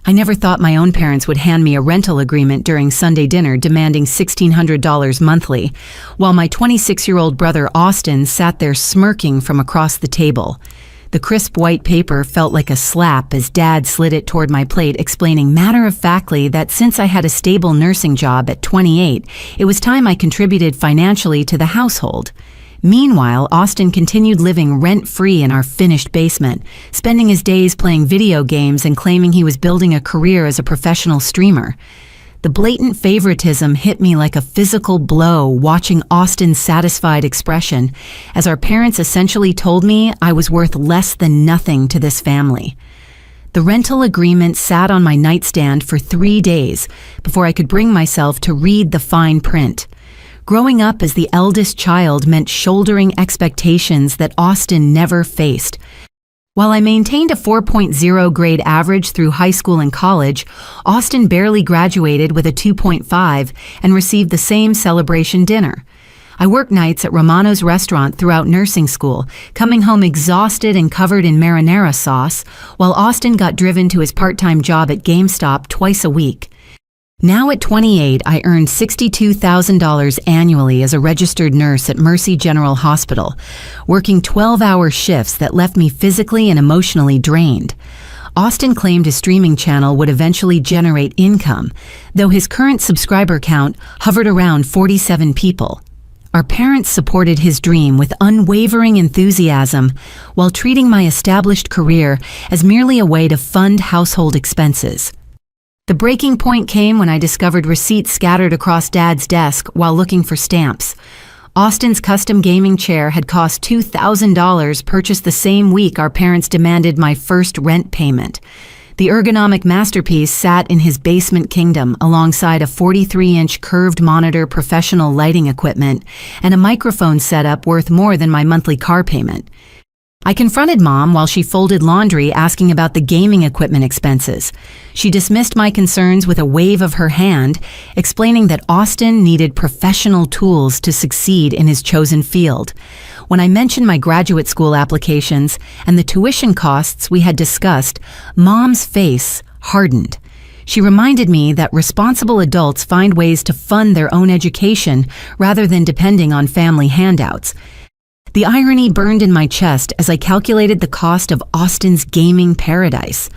I never thought my own parents would hand me a rental agreement during Sunday dinner demanding $1,600 monthly, while my 26-year-old brother Austin sat there smirking from across the table. The crisp white paper felt like a slap as Dad slid it toward my plate, explaining matter-of-factly that since I had a stable nursing job at 28, it was time I contributed financially to the household. Meanwhile, Austin continued living rent-free in our finished basement, spending his days playing video games and claiming he was building a career as a professional streamer. The blatant favoritism hit me like a physical blow watching Austin's satisfied expression, as our parents essentially told me I was worth less than nothing to this family. The rental agreement sat on my nightstand for 3 days before I could bring myself to read the fine print. Growing up as the eldest child meant shouldering expectations that Austin never faced. While I maintained a 4.0 grade average through high school and college, Austin barely graduated with a 2.5 and received the same celebration dinner. I worked nights at Romano's restaurant throughout nursing school, coming home exhausted and covered in marinara sauce, while Austin got driven to his part-time job at GameStop twice a week. Now at 28, I earned $62,000 annually as a registered nurse at Mercy General Hospital, working 12-hour shifts that left me physically and emotionally drained. Austin claimed his streaming channel would eventually generate income, though his current subscriber count hovered around 47 people. Our parents supported his dream with unwavering enthusiasm while treating my established career as merely a way to fund household expenses. The breaking point came when I discovered receipts scattered across Dad's desk while looking for stamps. Austin's custom gaming chair had cost $2,000, purchased the same week our parents demanded my first rent payment. The ergonomic masterpiece sat in his basement kingdom alongside a 43-inch curved monitor, professional lighting equipment, and a microphone setup worth more than my monthly car payment. I confronted Mom while she folded laundry, asking about the gaming equipment expenses. She dismissed my concerns with a wave of her hand, explaining that Austin needed professional tools to succeed in his chosen field. When I mentioned my graduate school applications and the tuition costs we had discussed, Mom's face hardened. She reminded me that responsible adults find ways to fund their own education rather than depending on family handouts. The irony burned in my chest as I calculated the cost of Austin's gaming paradise.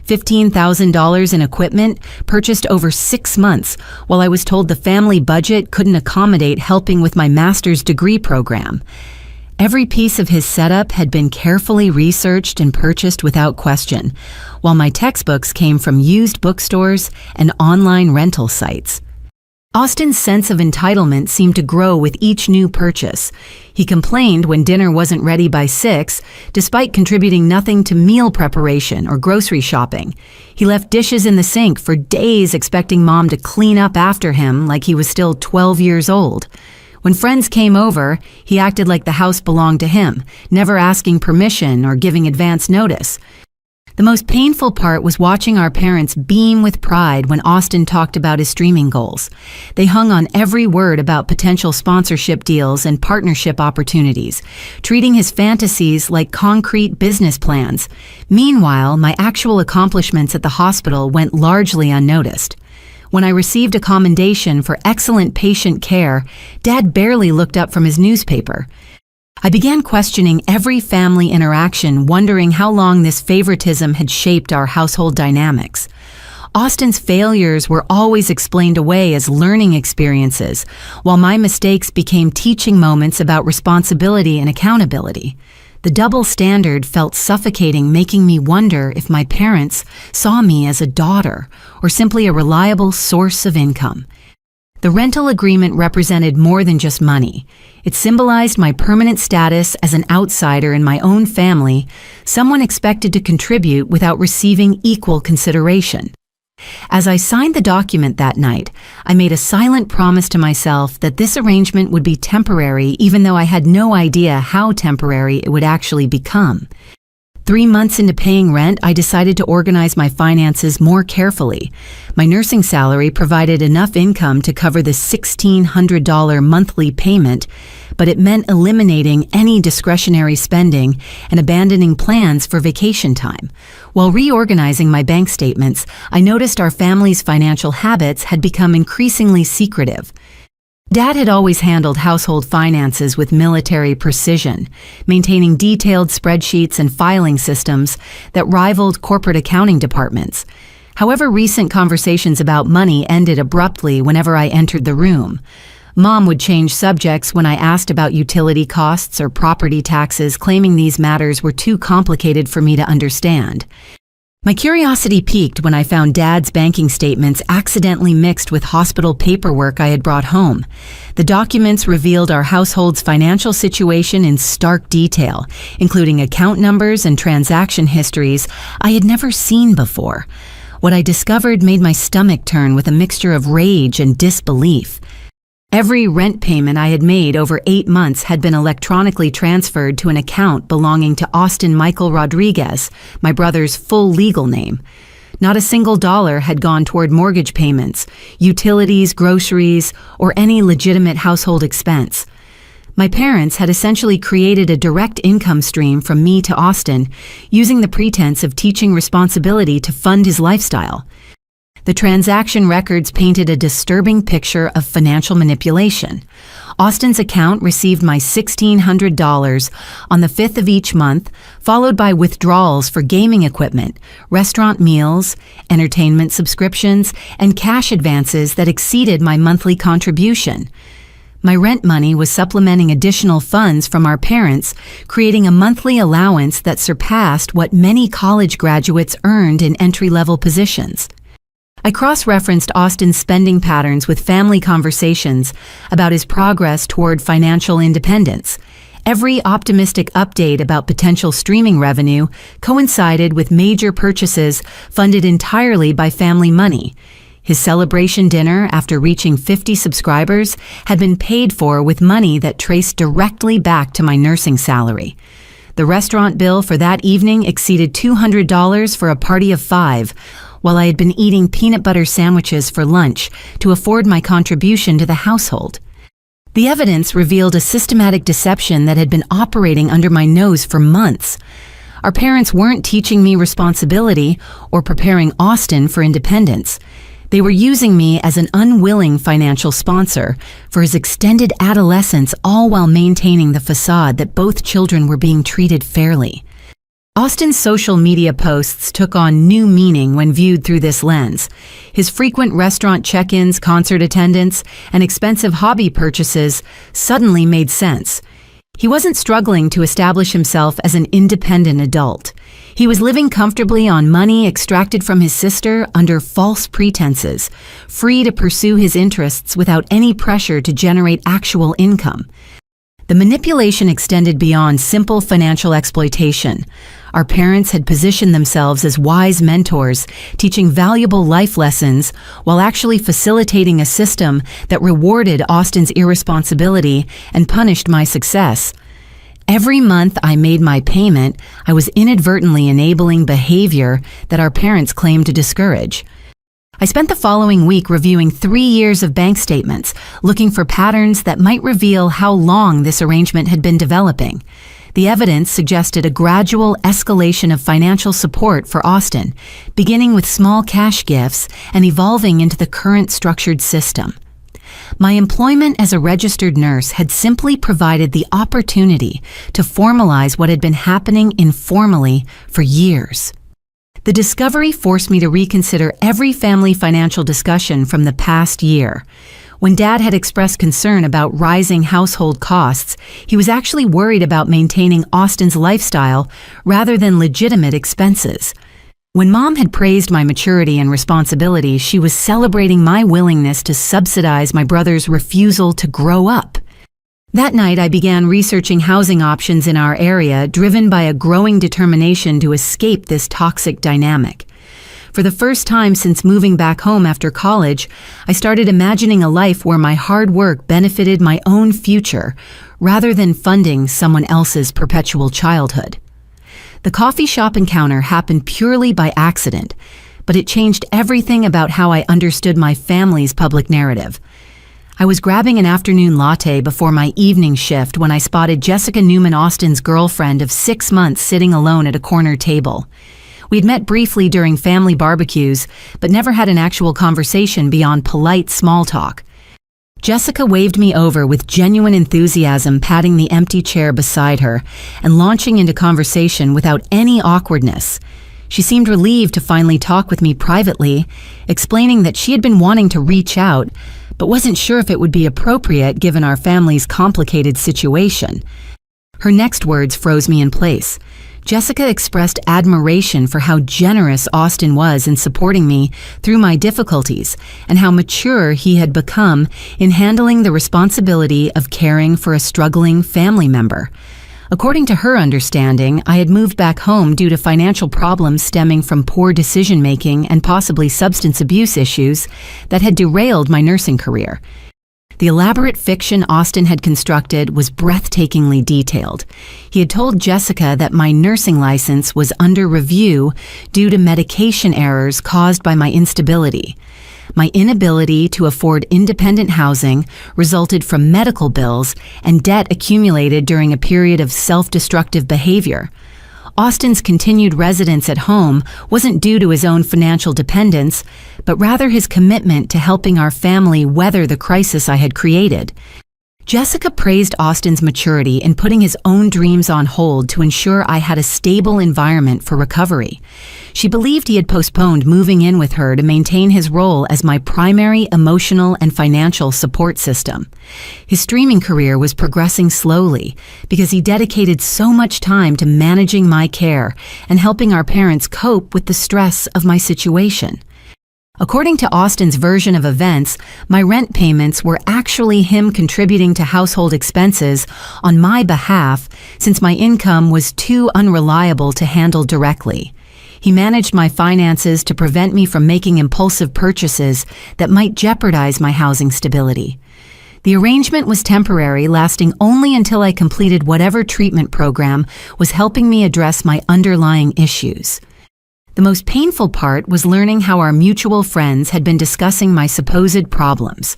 $15,000 in equipment purchased over 6 months, while I was told the family budget couldn't accommodate helping with my master's degree program. Every piece of his setup had been carefully researched and purchased without question, while my textbooks came from used bookstores and online rental sites. Austin's sense of entitlement seemed to grow with each new purchase. He complained when dinner wasn't ready by 6, despite contributing nothing to meal preparation or grocery shopping. He left dishes in the sink for days, expecting Mom to clean up after him like he was still 12 years old. When friends came over, he acted like the house belonged to him, never asking permission or giving advance notice. The most painful part was watching our parents beam with pride when Austin talked about his streaming goals. They hung on every word about potential sponsorship deals and partnership opportunities, treating his fantasies like concrete business plans. Meanwhile, my actual accomplishments at the hospital went largely unnoticed. When I received a commendation for excellent patient care, Dad barely looked up from his newspaper. I began questioning every family interaction, wondering how long this favoritism had shaped our household dynamics. Austin's failures were always explained away as learning experiences, while my mistakes became teaching moments about responsibility and accountability. The double standard felt suffocating, making me wonder if my parents saw me as a daughter or simply a reliable source of income. The rental agreement represented more than just money. It symbolized my permanent status as an outsider in my own family, someone expected to contribute without receiving equal consideration. As I signed the document that night, I made a silent promise to myself that this arrangement would be temporary, even though I had no idea how temporary it would actually become. 3 months into paying rent, I decided to organize my finances more carefully. My nursing salary provided enough income to cover the $1,600 monthly payment, but it meant eliminating any discretionary spending and abandoning plans for vacation time. While reorganizing my bank statements, I noticed our family's financial habits had become increasingly secretive. Dad had always handled household finances with military precision, maintaining detailed spreadsheets and filing systems that rivaled corporate accounting departments. However, recent conversations about money ended abruptly whenever I entered the room. Mom would change subjects when I asked about utility costs or property taxes, claiming these matters were too complicated for me to understand. My curiosity piqued when I found Dad's banking statements accidentally mixed with hospital paperwork I had brought home. The documents revealed our household's financial situation in stark detail, including account numbers and transaction histories I had never seen before. What I discovered made my stomach turn with a mixture of rage and disbelief. Every rent payment I had made over 8 months had been electronically transferred to an account belonging to Austin Michael Rodriguez, my brother's full legal name. Not a single dollar had gone toward mortgage payments, utilities, groceries, or any legitimate household expense. My parents had essentially created a direct income stream from me to Austin, using the pretense of teaching responsibility to fund his lifestyle. The transaction records painted a disturbing picture of financial manipulation. Austin's account received my $1,600 on the 5th of each month, followed by withdrawals for gaming equipment, restaurant meals, entertainment subscriptions, and cash advances that exceeded my monthly contribution. My rent money was supplementing additional funds from our parents, creating a monthly allowance that surpassed what many college graduates earned in entry-level positions. I cross-referenced Austin's spending patterns with family conversations about his progress toward financial independence. Every optimistic update about potential streaming revenue coincided with major purchases funded entirely by family money. His celebration dinner, after reaching 50 subscribers, had been paid for with money that traced directly back to my nursing salary. The restaurant bill for that evening exceeded $200 for a party of 5, while I had been eating peanut butter sandwiches for lunch to afford my contribution to the household. The evidence revealed a systematic deception that had been operating under my nose for months. Our parents weren't teaching me responsibility or preparing Austin for independence. They were using me as an unwilling financial sponsor for his extended adolescence, all while maintaining the facade that both children were being treated fairly. Austin's social media posts took on new meaning when viewed through this lens. His frequent restaurant check-ins, concert attendance, and expensive hobby purchases suddenly made sense. He wasn't struggling to establish himself as an independent adult. He was living comfortably on money extracted from his sister under false pretenses, free to pursue his interests without any pressure to generate actual income. The manipulation extended beyond simple financial exploitation. Our parents had positioned themselves as wise mentors, teaching valuable life lessons while actually facilitating a system that rewarded Austin's irresponsibility and punished my success. Every month I made my payment, I was inadvertently enabling behavior that our parents claimed to discourage. I spent the following week reviewing 3 years of bank statements, looking for patterns that might reveal how long this arrangement had been developing. The evidence suggested a gradual escalation of financial support for Austin, beginning with small cash gifts and evolving into the current structured system. My employment as a registered nurse had simply provided the opportunity to formalize what had been happening informally for years. The discovery forced me to reconsider every family financial discussion from the past year. When Dad had expressed concern about rising household costs, he was actually worried about maintaining Austin's lifestyle rather than legitimate expenses. When Mom had praised my maturity and responsibility, she was celebrating my willingness to subsidize my brother's refusal to grow up. That night, I began researching housing options in our area, driven by a growing determination to escape this toxic dynamic. For the first time since moving back home after college, I started imagining a life where my hard work benefited my own future, rather than funding someone else's perpetual childhood. The coffee shop encounter happened purely by accident, but it changed everything about how I understood my family's public narrative. I was grabbing an afternoon latte before my evening shift when I spotted Jessica Newman Austin's girlfriend of 6 months sitting alone at a corner table. We'd met briefly during family barbecues, but never had an actual conversation beyond polite small talk. Jessica waved me over with genuine enthusiasm, patting the empty chair beside her and launching into conversation without any awkwardness. She seemed relieved to finally talk with me privately, explaining that she had been wanting to reach out, but wasn't sure if it would be appropriate given our family's complicated situation. Her next words froze me in place. Jessica expressed admiration for how generous Austin was in supporting me through my difficulties and how mature he had become in handling the responsibility of caring for a struggling family member. According to her understanding, I had moved back home due to financial problems stemming from poor decision-making and possibly substance abuse issues that had derailed my nursing career. The elaborate fiction Austin had constructed was breathtakingly detailed. He had told Jessica that my nursing license was under review due to medication errors caused by my instability. My inability to afford independent housing resulted from medical bills and debt accumulated during a period of self-destructive behavior. Austin's continued residence at home wasn't due to his own financial dependence, but rather his commitment to helping our family weather the crisis I had created. Jessica praised Austin's maturity in putting his own dreams on hold to ensure I had a stable environment for recovery. She believed he had postponed moving in with her to maintain his role as my primary emotional and financial support system. His streaming career was progressing slowly because he dedicated so much time to managing my care and helping our parents cope with the stress of my situation. According to Austin's version of events, my rent payments were actually him contributing to household expenses on my behalf since my income was too unreliable to handle directly. He managed my finances to prevent me from making impulsive purchases that might jeopardize my housing stability. The arrangement was temporary, lasting only until I completed whatever treatment program was helping me address my underlying issues. The most painful part was learning how our mutual friends had been discussing my supposed problems.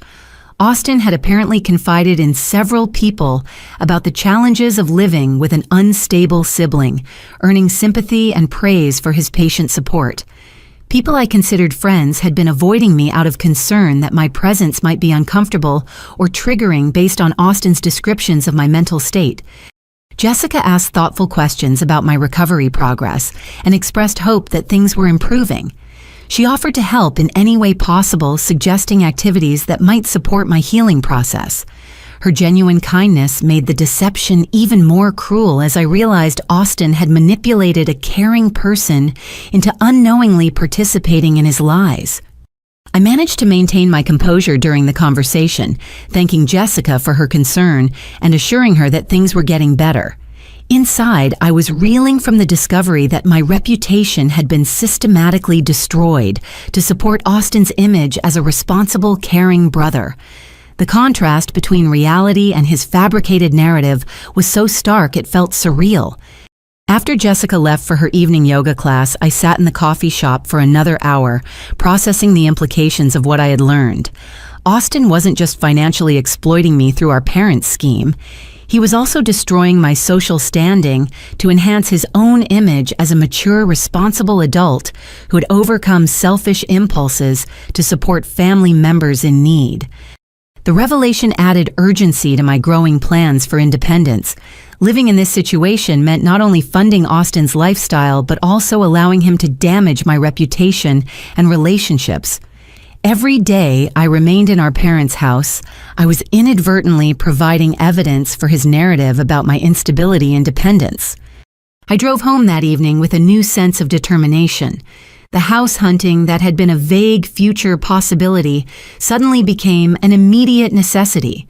Austin had apparently confided in several people about the challenges of living with an unstable sibling, earning sympathy and praise for his patient support. People I considered friends had been avoiding me out of concern that my presence might be uncomfortable or triggering based on Austin's descriptions of my mental state. Jessica asked thoughtful questions about my recovery progress and expressed hope that things were improving. She offered to help in any way possible, suggesting activities that might support my healing process. Her genuine kindness made the deception even more cruel as I realized Austin had manipulated a caring person into unknowingly participating in his lies. I managed to maintain my composure during the conversation, thanking Jessica for her concern and assuring her that things were getting better. Inside, I was reeling from the discovery that my reputation had been systematically destroyed to support Austin's image as a responsible, caring brother. The contrast between reality and his fabricated narrative was so stark it felt surreal. After Jessica left for her evening yoga class, I sat in the coffee shop for another hour, processing the implications of what I had learned. Austin wasn't just financially exploiting me through our parents' scheme. He was also destroying my social standing to enhance his own image as a mature, responsible adult who had overcome selfish impulses to support family members in need. The revelation added urgency to my growing plans for independence. Living in this situation meant not only funding Austin's lifestyle, but also allowing him to damage my reputation and relationships. Every day I remained in our parents' house, I was inadvertently providing evidence for his narrative about my instability and dependence. I drove home that evening with a new sense of determination. The house hunting that had been a vague future possibility suddenly became an immediate necessity.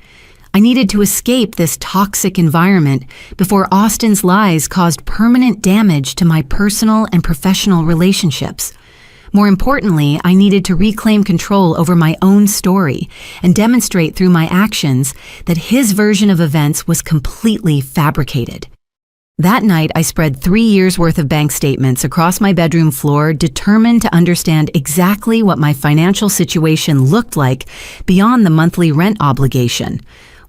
I needed to escape this toxic environment before Austin's lies caused permanent damage to my personal and professional relationships. More importantly, I needed to reclaim control over my own story and demonstrate through my actions that his version of events was completely fabricated. That night, I spread 3 years' worth of bank statements across my bedroom floor, determined to understand exactly what my financial situation looked like beyond the monthly rent obligation.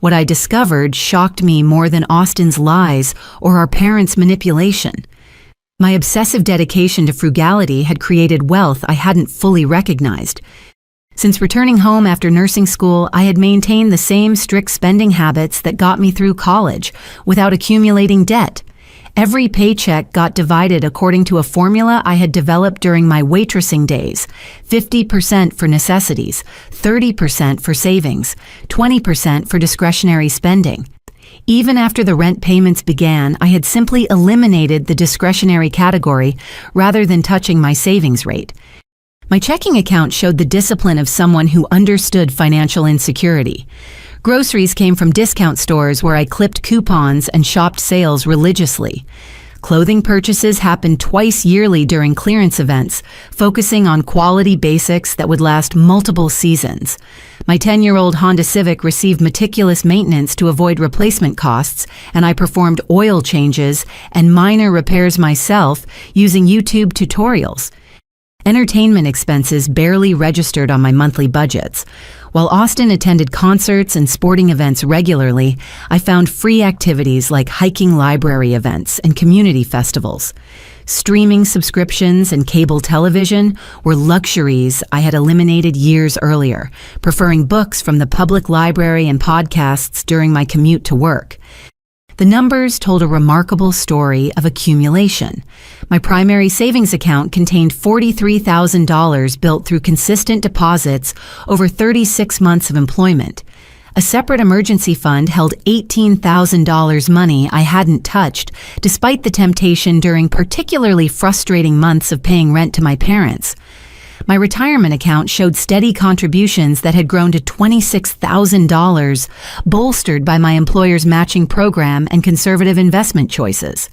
What I discovered shocked me more than Austin's lies or our parents' manipulation. My obsessive dedication to frugality had created wealth I hadn't fully recognized. Since returning home after nursing school, I had maintained the same strict spending habits that got me through college without accumulating debt. Every paycheck got divided according to a formula I had developed during my waitressing days: 50% for necessities, 30% for savings, 20% for discretionary spending. Even after the rent payments began, I had simply eliminated the discretionary category rather than touching my savings rate. My checking account showed the discipline of someone who understood financial insecurity. Groceries came from discount stores where I clipped coupons and shopped sales religiously. Clothing purchases happened twice yearly during clearance events, focusing on quality basics that would last multiple seasons. My 10-year-old Honda Civic received meticulous maintenance to avoid replacement costs, and I performed oil changes and minor repairs myself using YouTube tutorials. Entertainment expenses barely registered on my monthly budgets. While Austin attended concerts and sporting events regularly, I found free activities like hiking library events and community festivals. Streaming subscriptions and cable television were luxuries I had eliminated years earlier, preferring books from the public library and podcasts during my commute to work. The numbers told a remarkable story of accumulation. My primary savings account contained $43,000 built through consistent deposits over 36 months of employment. A separate emergency fund held $18,000 money I hadn't touched, despite the temptation during particularly frustrating months of paying rent to my parents. My retirement account showed steady contributions that had grown to $26,000, bolstered by my employer's matching program and conservative investment choices.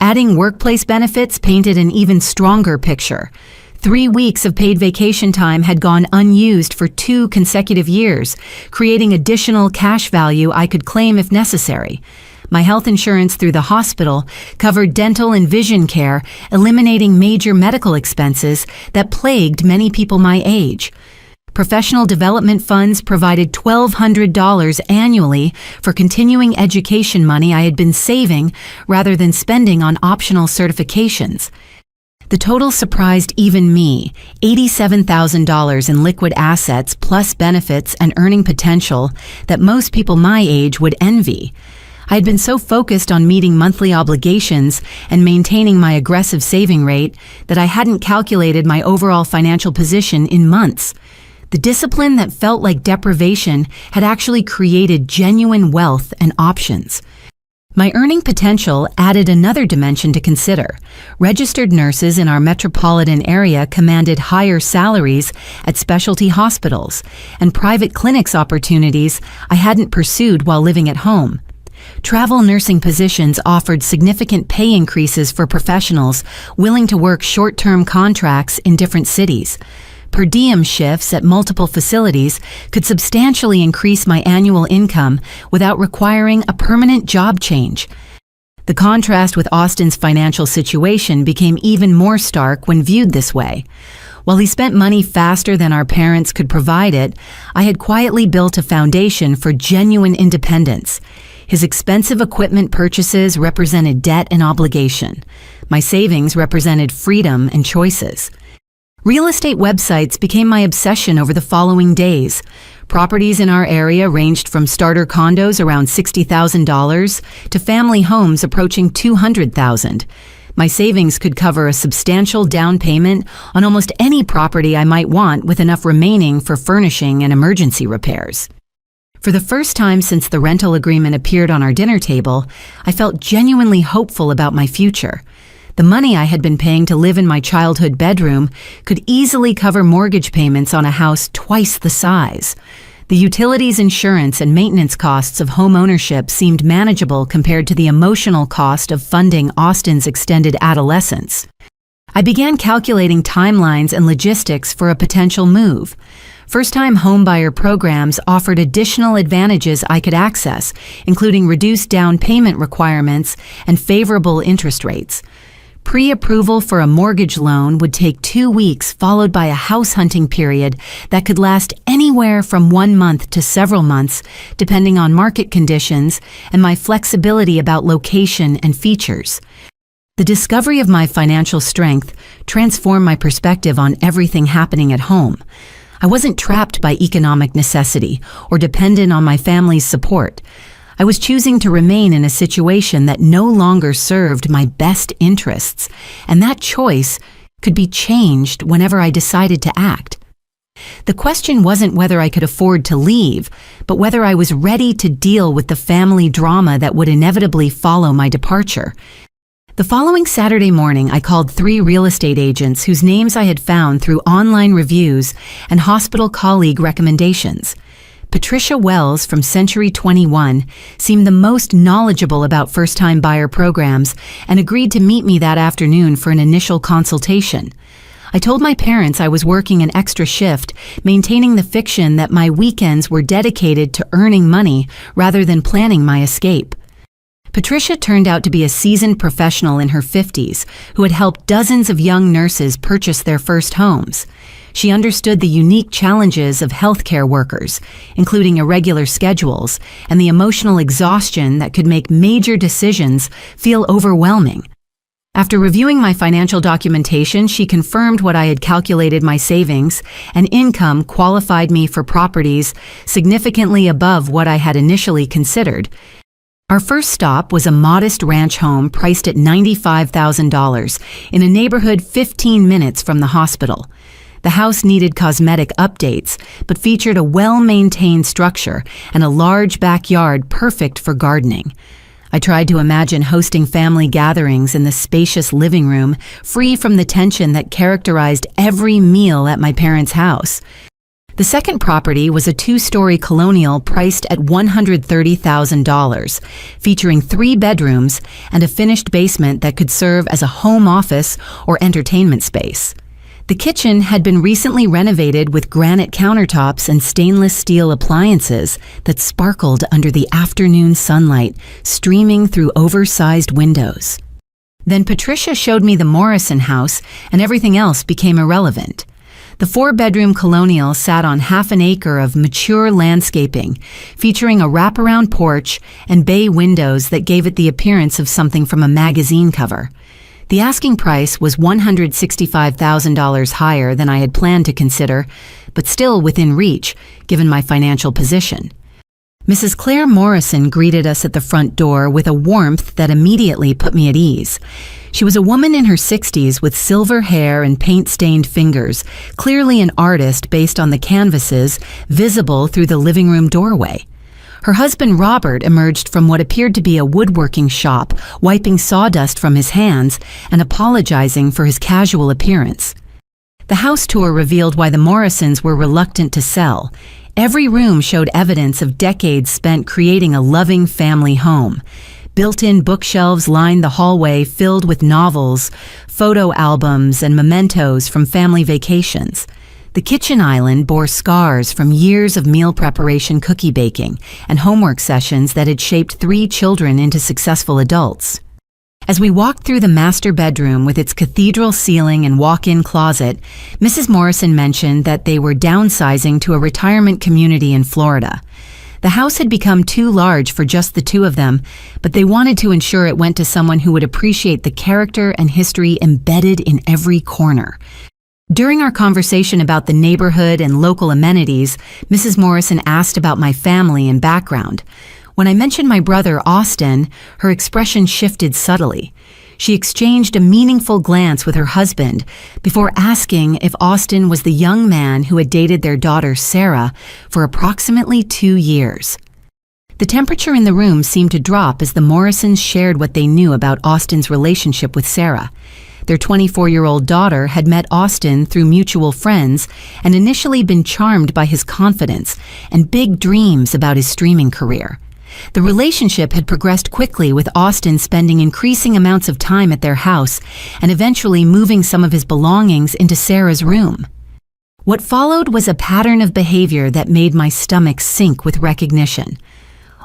Adding workplace benefits painted an even stronger picture. 3 weeks of paid vacation time had gone unused for 2 consecutive years, creating additional cash value I could claim if necessary. My health insurance through the hospital covered dental and vision care, eliminating major medical expenses that plagued many people my age. Professional development funds provided $1,200 annually for continuing education money I had been saving rather than spending on optional certifications. The total surprised even me: $87,000 in liquid assets plus benefits and earning potential that most people my age would envy. I had been so focused on meeting monthly obligations and maintaining my aggressive saving rate that I hadn't calculated my overall financial position in months. The discipline that felt like deprivation had actually created genuine wealth and options. My earning potential added another dimension to consider. Registered nurses in our metropolitan area commanded higher salaries at specialty hospitals, and private clinics opportunities I hadn't pursued while living at home. Travel nursing positions offered significant pay increases for professionals willing to work short-term contracts in different cities. Per diem shifts at multiple facilities could substantially increase my annual income without requiring a permanent job change. The contrast with Austin's financial situation became even more stark when viewed this way. While he spent money faster than our parents could provide it, I had quietly built a foundation for genuine independence. His expensive equipment purchases represented debt and obligation. My savings represented freedom and choices. Real estate websites became my obsession over the following days. Properties in our area ranged from starter condos around $60,000 to family homes approaching $200,000. My savings could cover a substantial down payment on almost any property I might want, with enough remaining for furnishing and emergency repairs. For the first time since the rental agreement appeared on our dinner table, I felt genuinely hopeful about my future. The money I had been paying to live in my childhood bedroom could easily cover mortgage payments on a house twice the size. The utilities, insurance, and maintenance costs of home ownership seemed manageable compared to the emotional cost of funding Austin's extended adolescence. I began calculating timelines and logistics for a potential move. First-time homebuyer programs offered additional advantages I could access, including reduced down payment requirements and favorable interest rates. Pre-approval for a mortgage loan would take 2 weeks, followed by a house hunting period that could last anywhere from 1 month to several months, depending on market conditions and my flexibility about location and features. The discovery of my financial strength transformed my perspective on everything happening at home. I wasn't trapped by economic necessity or dependent on my family's support. I was choosing to remain in a situation that no longer served my best interests, and that choice could be changed whenever I decided to act. The question wasn't whether I could afford to leave, but whether I was ready to deal with the family drama that would inevitably follow my departure. The following Saturday morning, I called 3 real estate agents whose names I had found through online reviews and hospital colleague recommendations. Patricia Wells from Century 21 seemed the most knowledgeable about first-time buyer programs and agreed to meet me that afternoon for an initial consultation. I told my parents I was working an extra shift, maintaining the fiction that my weekends were dedicated to earning money rather than planning my escape. Patricia turned out to be a seasoned professional in her 50s who had helped dozens of young nurses purchase their first homes. She understood the unique challenges of healthcare workers, including irregular schedules and the emotional exhaustion that could make major decisions feel overwhelming. After reviewing my financial documentation, she confirmed what I had calculated my savings and income qualified me for properties significantly above what I had initially considered. Our first stop was a modest ranch home priced at $95,000 in a neighborhood 15 minutes from the hospital. The house needed cosmetic updates, but featured a well-maintained structure and a large backyard perfect for gardening. I tried to imagine hosting family gatherings in the spacious living room, free from the tension that characterized every meal at my parents' house. The second property was a 2-story colonial priced at $130,000, featuring 3 bedrooms and a finished basement that could serve as a home office or entertainment space. The kitchen had been recently renovated with granite countertops and stainless steel appliances that sparkled under the afternoon sunlight streaming through oversized windows. Then Patricia showed me the Morrison house, and everything else became irrelevant. The 4-bedroom colonial sat on half an acre of mature landscaping, featuring a wraparound porch and bay windows that gave it the appearance of something from a magazine cover. The asking price was $165,000 higher than I had planned to consider, but still within reach, given my financial position. Mrs. Claire Morrison greeted us at the front door with a warmth that immediately put me at ease. She was a woman in her 60s with silver hair and paint-stained fingers, clearly an artist based on the canvases visible through the living room doorway. Her husband Robert emerged from what appeared to be a woodworking shop, wiping sawdust from his hands and apologizing for his casual appearance. The house tour revealed why the Morrisons were reluctant to sell. Every room showed evidence of decades spent creating a loving family home. Built-in bookshelves lined the hallway filled with novels, photo albums, and mementos from family vacations. The kitchen island bore scars from years of meal preparation, cookie baking, and homework sessions that had shaped 3 children into successful adults. As we walked through the master bedroom with its cathedral ceiling and walk-in closet, Mrs. Morrison mentioned that they were downsizing to a retirement community in Florida. The house had become too large for just the 2 of them, but they wanted to ensure it went to someone who would appreciate the character and history embedded in every corner. During our conversation about the neighborhood and local amenities, Mrs. Morrison asked about my family and background. When I mentioned my brother, Austin, her expression shifted subtly. She exchanged a meaningful glance with her husband before asking if Austin was the young man who had dated their daughter, Sarah, for approximately 2 years. The temperature in the room seemed to drop as the Morrisons shared what they knew about Austin's relationship with Sarah. Their 24-year-old daughter had met Austin through mutual friends and initially been charmed by his confidence and big dreams about his streaming career. The relationship had progressed quickly, with Austin spending increasing amounts of time at their house and eventually moving some of his belongings into Sarah's room. What followed was a pattern of behavior that made my stomach sink with recognition.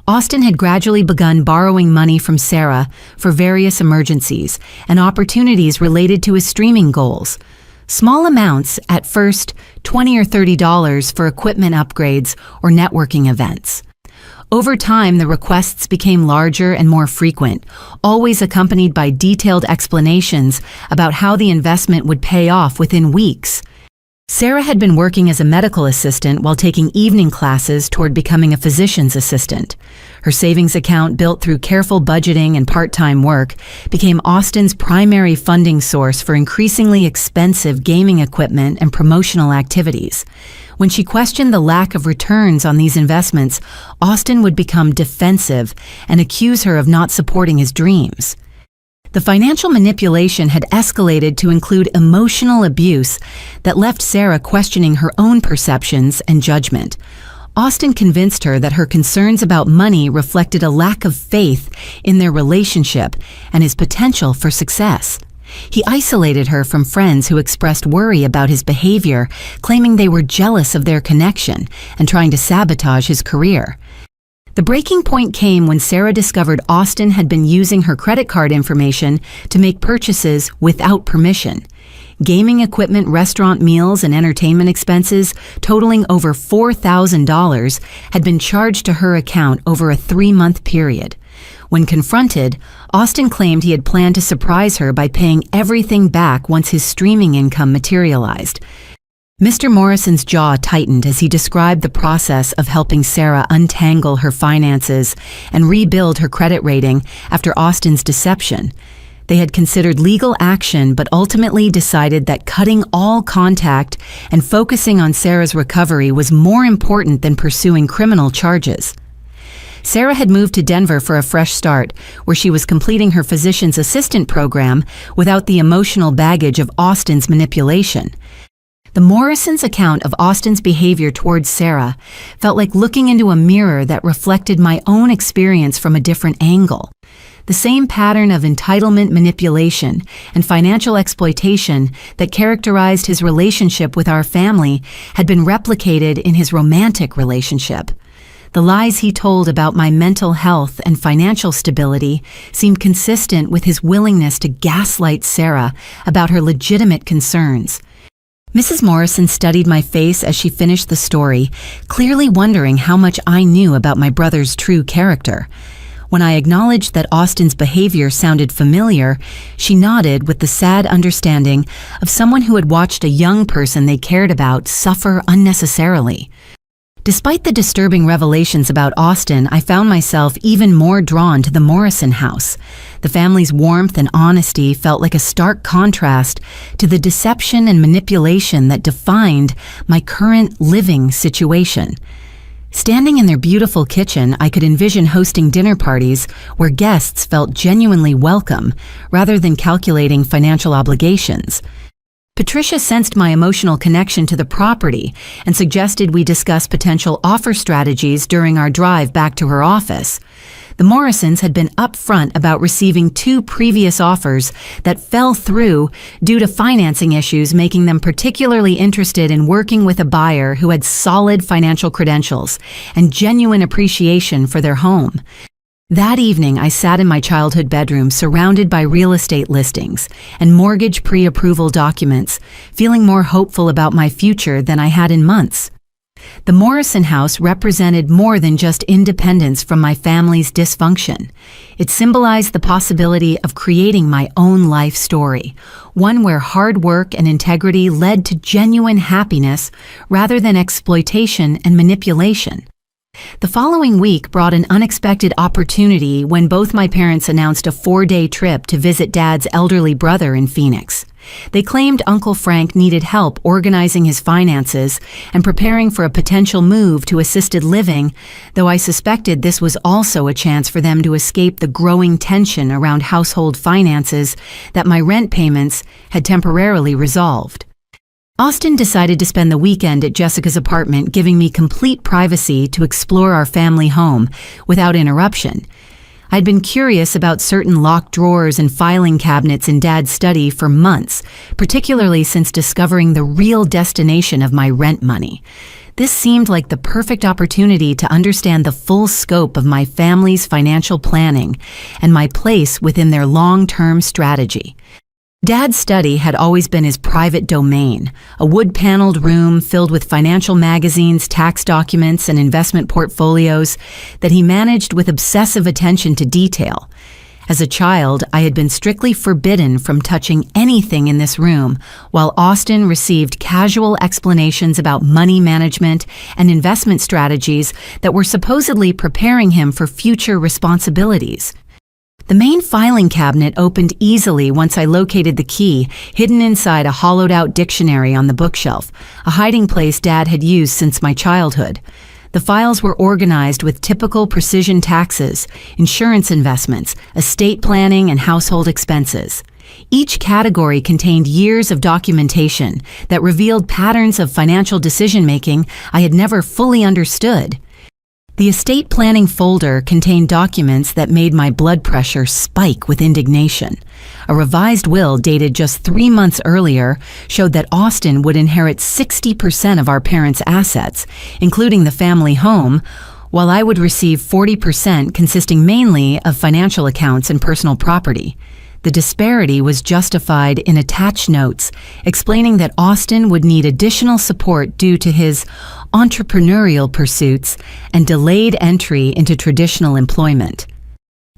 Austin had gradually begun borrowing money from Sarah for various emergencies and opportunities related to his streaming goals. Small amounts, at first $20 or $30 for equipment upgrades or networking events. Over time, the requests became larger and more frequent, always accompanied by detailed explanations about how the investment would pay off within weeks. Sarah had been working as a medical assistant while taking evening classes toward becoming a physician's assistant. Her savings account, built through careful budgeting and part-time work, became Austin's primary funding source for increasingly expensive gaming equipment and promotional activities. When she questioned the lack of returns on these investments, Austin would become defensive and accuse her of not supporting his dreams. The financial manipulation had escalated to include emotional abuse that left Sarah questioning her own perceptions and judgment. Austin convinced her that her concerns about money reflected a lack of faith in their relationship and his potential for success. He isolated her from friends who expressed worry about his behavior, claiming they were jealous of their connection and trying to sabotage his career. The breaking point came when Sarah discovered Austin had been using her credit card information to make purchases without permission. Gaming equipment, restaurant meals, and entertainment expenses totaling over $4,000 had been charged to her account over a 3-month period. When confronted, Austin claimed he had planned to surprise her by paying everything back once his streaming income materialized. Mr. Morrison's jaw tightened as he described the process of helping Sarah untangle her finances and rebuild her credit rating after Austin's deception. They had considered legal action but ultimately decided that cutting all contact and focusing on Sarah's recovery was more important than pursuing criminal charges. Sarah had moved to Denver for a fresh start, where she was completing her physician's assistant program without the emotional baggage of Austin's manipulation. The Morrisons' account of Austin's behavior towards Sarah felt like looking into a mirror that reflected my own experience from a different angle. The same pattern of entitlement manipulation and financial exploitation that characterized his relationship with our family had been replicated in his romantic relationship. The lies he told about my mental health and financial stability seemed consistent with his willingness to gaslight Sarah about her legitimate concerns. Mrs. Morrison studied my face as she finished the story, clearly wondering how much I knew about my brother's true character. When I acknowledged that Austin's behavior sounded familiar, she nodded with the sad understanding of someone who had watched a young person they cared about suffer unnecessarily. Despite the disturbing revelations about Austin, I found myself even more drawn to the Morrison house. The family's warmth and honesty felt like a stark contrast to the deception and manipulation that defined my current living situation. Standing in their beautiful kitchen, I could envision hosting dinner parties where guests felt genuinely welcome, rather than calculating financial obligations. Patricia sensed my emotional connection to the property and suggested we discuss potential offer strategies during our drive back to her office. The Morrisons had been upfront about receiving 2 previous offers that fell through due to financing issues, making them particularly interested in working with a buyer who had solid financial credentials and genuine appreciation for their home. That evening, I sat in my childhood bedroom surrounded by real estate listings and mortgage pre-approval documents, feeling more hopeful about my future than I had in months. The Morrison house represented more than just independence from my family's dysfunction. It symbolized the possibility of creating my own life story, one where hard work and integrity led to genuine happiness rather than exploitation and manipulation. The following week brought an unexpected opportunity when both my parents announced a 4-day trip to visit Dad's elderly brother in Phoenix. They claimed Uncle Frank needed help organizing his finances and preparing for a potential move to assisted living, though I suspected this was also a chance for them to escape the growing tension around household finances that my rent payments had temporarily resolved. Austin decided to spend the weekend at Jessica's apartment, giving me complete privacy to explore our family home without interruption. I'd been curious about certain locked drawers and filing cabinets in Dad's study for months, particularly since discovering the real destination of my rent money. This seemed like the perfect opportunity to understand the full scope of my family's financial planning and my place within their long-term strategy. Dad's study had always been his private domain, a wood-paneled room filled with financial magazines, tax documents, and investment portfolios that he managed with obsessive attention to detail. As a child, I had been strictly forbidden from touching anything in this room, while Austin received casual explanations about money management and investment strategies that were supposedly preparing him for future responsibilities. The main filing cabinet opened easily once I located the key, hidden inside a hollowed-out dictionary on the bookshelf, a hiding place Dad had used since my childhood. The files were organized with typical precision taxes, insurance investments, estate planning, and household expenses. Each category contained years of documentation that revealed patterns of financial decision-making I had never fully understood. The estate planning folder contained documents that made my blood pressure spike with indignation. A revised will dated just 3 months earlier showed that Austin would inherit 60% of our parents' assets, including the family home, while I would receive 40%, consisting mainly of financial accounts and personal property. The disparity was justified in attached notes, explaining that Austin would need additional support due to his entrepreneurial pursuits and delayed entry into traditional employment.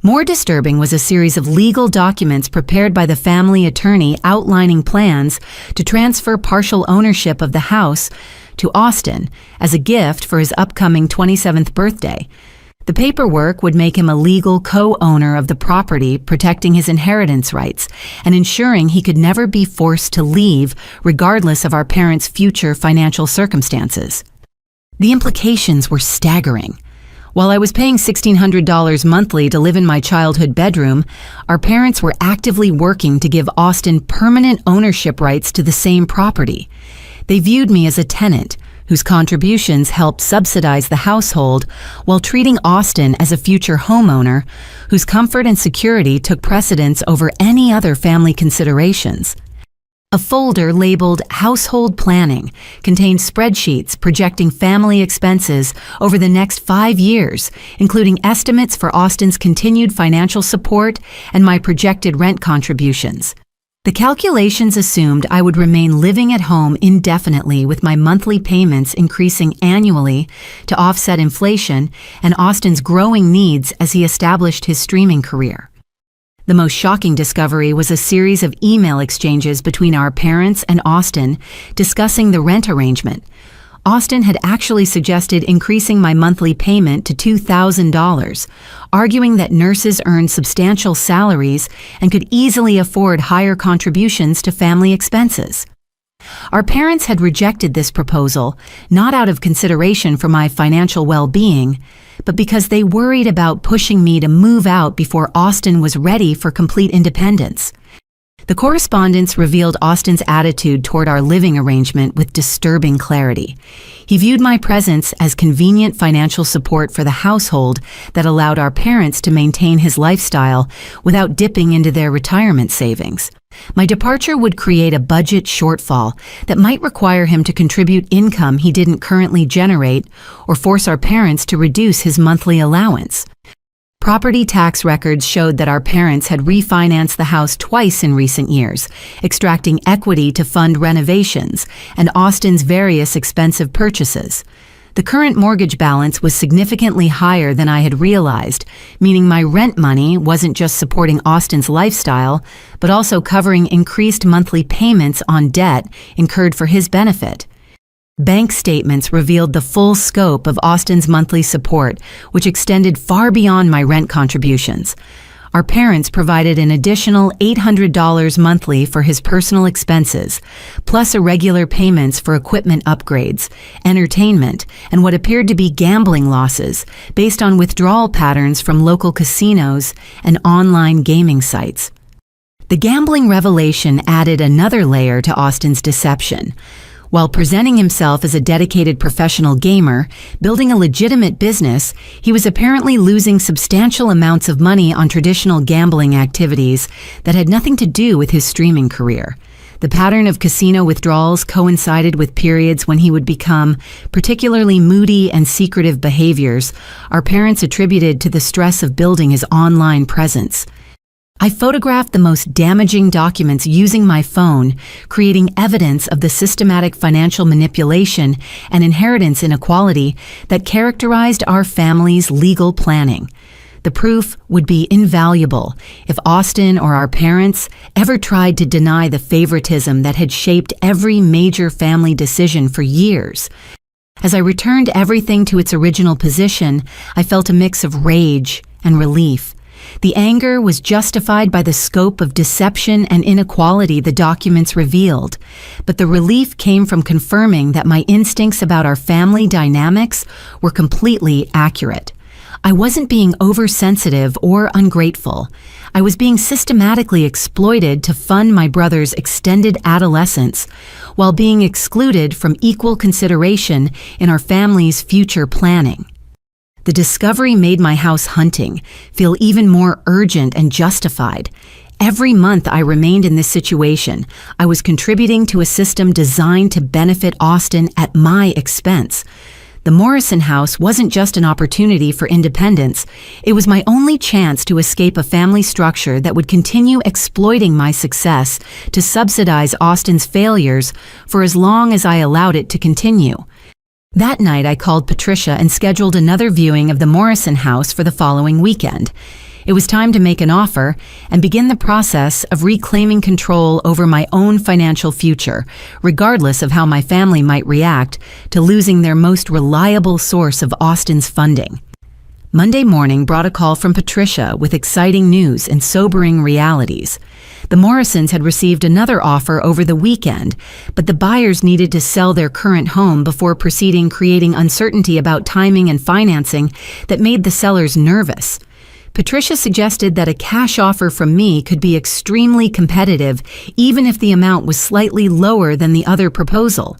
More disturbing was a series of legal documents prepared by the family attorney outlining plans to transfer partial ownership of the house to Austin as a gift for his upcoming 27th birthday. The paperwork would make him a legal co-owner of the property, protecting his inheritance rights and ensuring he could never be forced to leave regardless of our parents' future financial circumstances. The implications were staggering. While I was paying $1,600 monthly to live in my childhood bedroom, our parents were actively working to give Austin permanent ownership rights to the same property. They viewed me as a tenant, whose contributions helped subsidize the household, while treating Austin as a future homeowner, whose comfort and security took precedence over any other family considerations. A folder labeled Household Planning contained spreadsheets projecting family expenses over the next 5 years, including estimates for Austin's continued financial support and my projected rent contributions. The calculations assumed I would remain living at home indefinitely, with my monthly payments increasing annually to offset inflation and Austin's growing needs as he established his streaming career. The most shocking discovery was a series of email exchanges between our parents and Austin discussing the rent arrangement. Austin had actually suggested increasing my monthly payment to $2,000, arguing that nurses earned substantial salaries and could easily afford higher contributions to family expenses. Our parents had rejected this proposal, not out of consideration for my financial well-being, but because they worried about pushing me to move out before Austin was ready for complete independence. The correspondence revealed Austin's attitude toward our living arrangement with disturbing clarity. He viewed my presence as convenient financial support for the household that allowed our parents to maintain his lifestyle without dipping into their retirement savings. My departure would create a budget shortfall that might require him to contribute income he didn't currently generate or force our parents to reduce his monthly allowance. Property tax records showed that our parents had refinanced the house twice in recent years, extracting equity to fund renovations and Austin's various expensive purchases. The current mortgage balance was significantly higher than I had realized, meaning my rent money wasn't just supporting Austin's lifestyle, but also covering increased monthly payments on debt incurred for his benefit. Bank statements revealed the full scope of Austin's monthly support, which extended far beyond my rent contributions. Our parents provided an additional $800 monthly for his personal expenses, plus irregular payments for equipment upgrades, entertainment, and what appeared to be gambling losses based on withdrawal patterns from local casinos and online gaming sites. The gambling revelation added another layer to Austin's deception. While presenting himself as a dedicated professional gamer, building a legitimate business, he was apparently losing substantial amounts of money on traditional gambling activities that had nothing to do with his streaming career. The pattern of casino withdrawals coincided with periods when he would become particularly moody and secretive behaviors our parents attributed to the stress of building his online presence. I photographed the most damaging documents using my phone, creating evidence of the systematic financial manipulation and inheritance inequality that characterized our family's legal planning. The proof would be invaluable if Austin or our parents ever tried to deny the favoritism that had shaped every major family decision for years. As I returned everything to its original position, I felt a mix of rage and relief. The anger was justified by the scope of deception and inequality the documents revealed, but the relief came from confirming that my instincts about our family dynamics were completely accurate. I wasn't being oversensitive or ungrateful. I was being systematically exploited to fund my brother's extended adolescence, while being excluded from equal consideration in our family's future planning. The discovery made my house hunting feel even more urgent and justified. Every month I remained in this situation, I was contributing to a system designed to benefit Austin at my expense. The Morrison house wasn't just an opportunity for independence, it was my only chance to escape a family structure that would continue exploiting my success to subsidize Austin's failures for as long as I allowed it to continue. That night I called Patricia and scheduled another viewing of the Morrison house for the following weekend. It was time to make an offer and begin the process of reclaiming control over my own financial future, regardless of how my family might react to losing their most reliable source of Austin's funding. Monday morning brought a call from Patricia with exciting news and sobering realities. The Morrisons had received another offer over the weekend, but the buyers needed to sell their current home before proceeding, creating uncertainty about timing and financing that made the sellers nervous. Patricia suggested that a cash offer from me could be extremely competitive, even if the amount was slightly lower than the other proposal.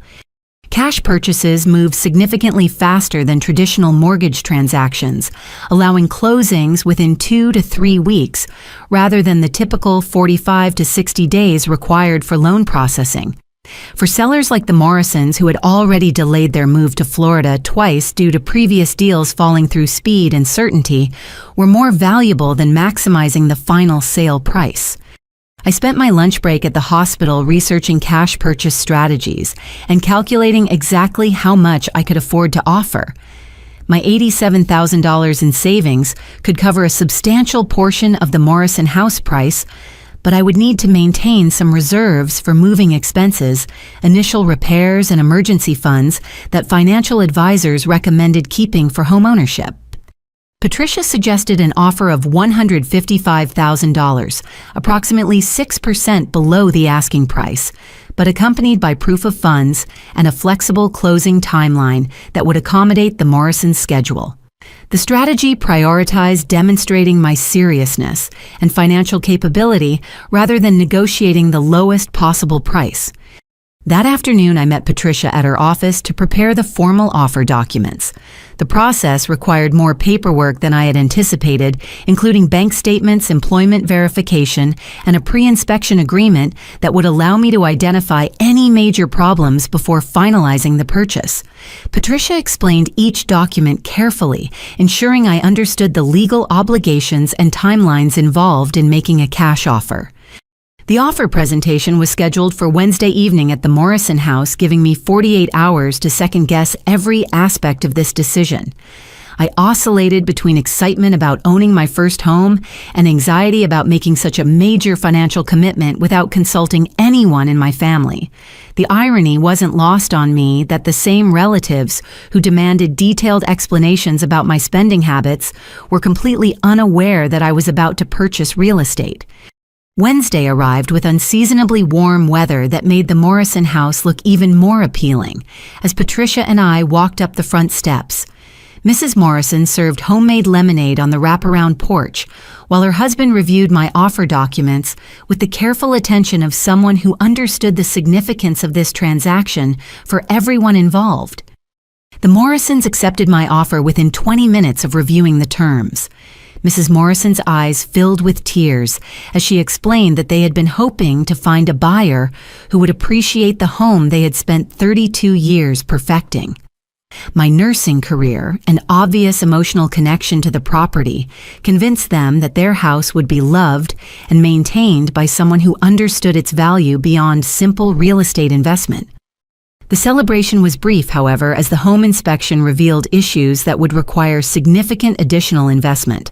Cash purchases move significantly faster than traditional mortgage transactions, allowing closings within 2 to 3 weeks, rather than the typical 45 to 60 days required for loan processing. For sellers like the Morrisons, who had already delayed their move to Florida twice due to previous deals falling through speed and certainty, were more valuable than maximizing the final sale price. I spent my lunch break at the hospital researching cash purchase strategies and calculating exactly how much I could afford to offer. My $87,000 in savings could cover a substantial portion of the Morrison house price, but I would need to maintain some reserves for moving expenses, initial repairs, and emergency funds that financial advisors recommended keeping for homeownership. Patricia suggested an offer of $155,000, approximately 6% below the asking price, but accompanied by proof of funds and a flexible closing timeline that would accommodate the Morrison schedule. The strategy prioritized demonstrating my seriousness and financial capability rather than negotiating the lowest possible price. That afternoon, I met Patricia at her office to prepare the formal offer documents. The process required more paperwork than I had anticipated, including bank statements, employment verification, and a pre-inspection agreement that would allow me to identify any major problems before finalizing the purchase. Patricia explained each document carefully, ensuring I understood the legal obligations and timelines involved in making a cash offer. The offer presentation was scheduled for Wednesday evening at the Morrison house, giving me 48 hours to second-guess every aspect of this decision. I oscillated between excitement about owning my first home and anxiety about making such a major financial commitment without consulting anyone in my family. The irony wasn't lost on me that the same relatives who demanded detailed explanations about my spending habits were completely unaware that I was about to purchase real estate. Wednesday arrived with unseasonably warm weather that made the Morrison house look even more appealing as Patricia and I walked up the front steps. Mrs. Morrison served homemade lemonade on the wraparound porch, while her husband reviewed my offer documents with the careful attention of someone who understood the significance of this transaction for everyone involved. The Morrisons accepted my offer within 20 minutes of reviewing the terms. Mrs. Morrison's eyes filled with tears as she explained that they had been hoping to find a buyer who would appreciate the home they had spent 32 years perfecting. My nursing career and obvious emotional connection to the property convinced them that their house would be loved and maintained by someone who understood its value beyond simple real estate investment. The celebration was brief, however, as the home inspection revealed issues that would require significant additional investment.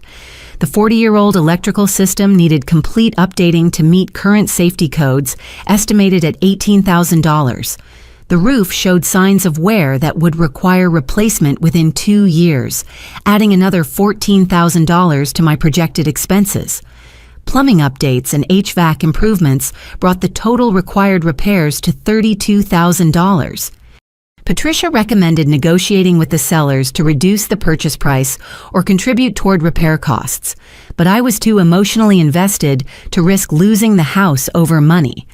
The 40-year-old electrical system needed complete updating to meet current safety codes, estimated at $18,000. The roof showed signs of wear that would require replacement within 2 years, adding another $14,000 to my projected expenses. Plumbing updates and HVAC improvements brought the total required repairs to $32,000. Patricia recommended negotiating with the sellers to reduce the purchase price or contribute toward repair costs, but I was too emotionally invested to risk losing the house over money.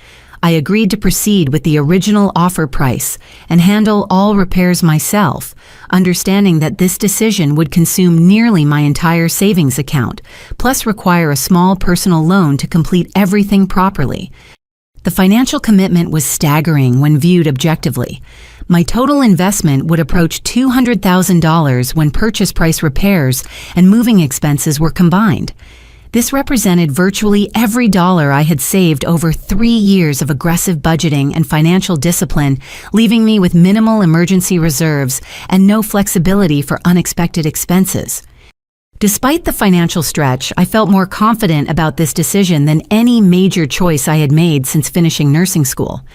I agreed to proceed with the original offer price and handle all repairs myself, understanding that this decision would consume nearly my entire savings account, plus require a small personal loan to complete everything properly. The financial commitment was staggering when viewed objectively. My total investment would approach $200,000 when purchase price repairs and moving expenses were combined. This represented virtually every dollar I had saved over 3 years of aggressive budgeting and financial discipline, leaving me with minimal emergency reserves and no flexibility for unexpected expenses. Despite the financial stretch, I felt more confident about this decision than any major choice I had made since finishing nursing school.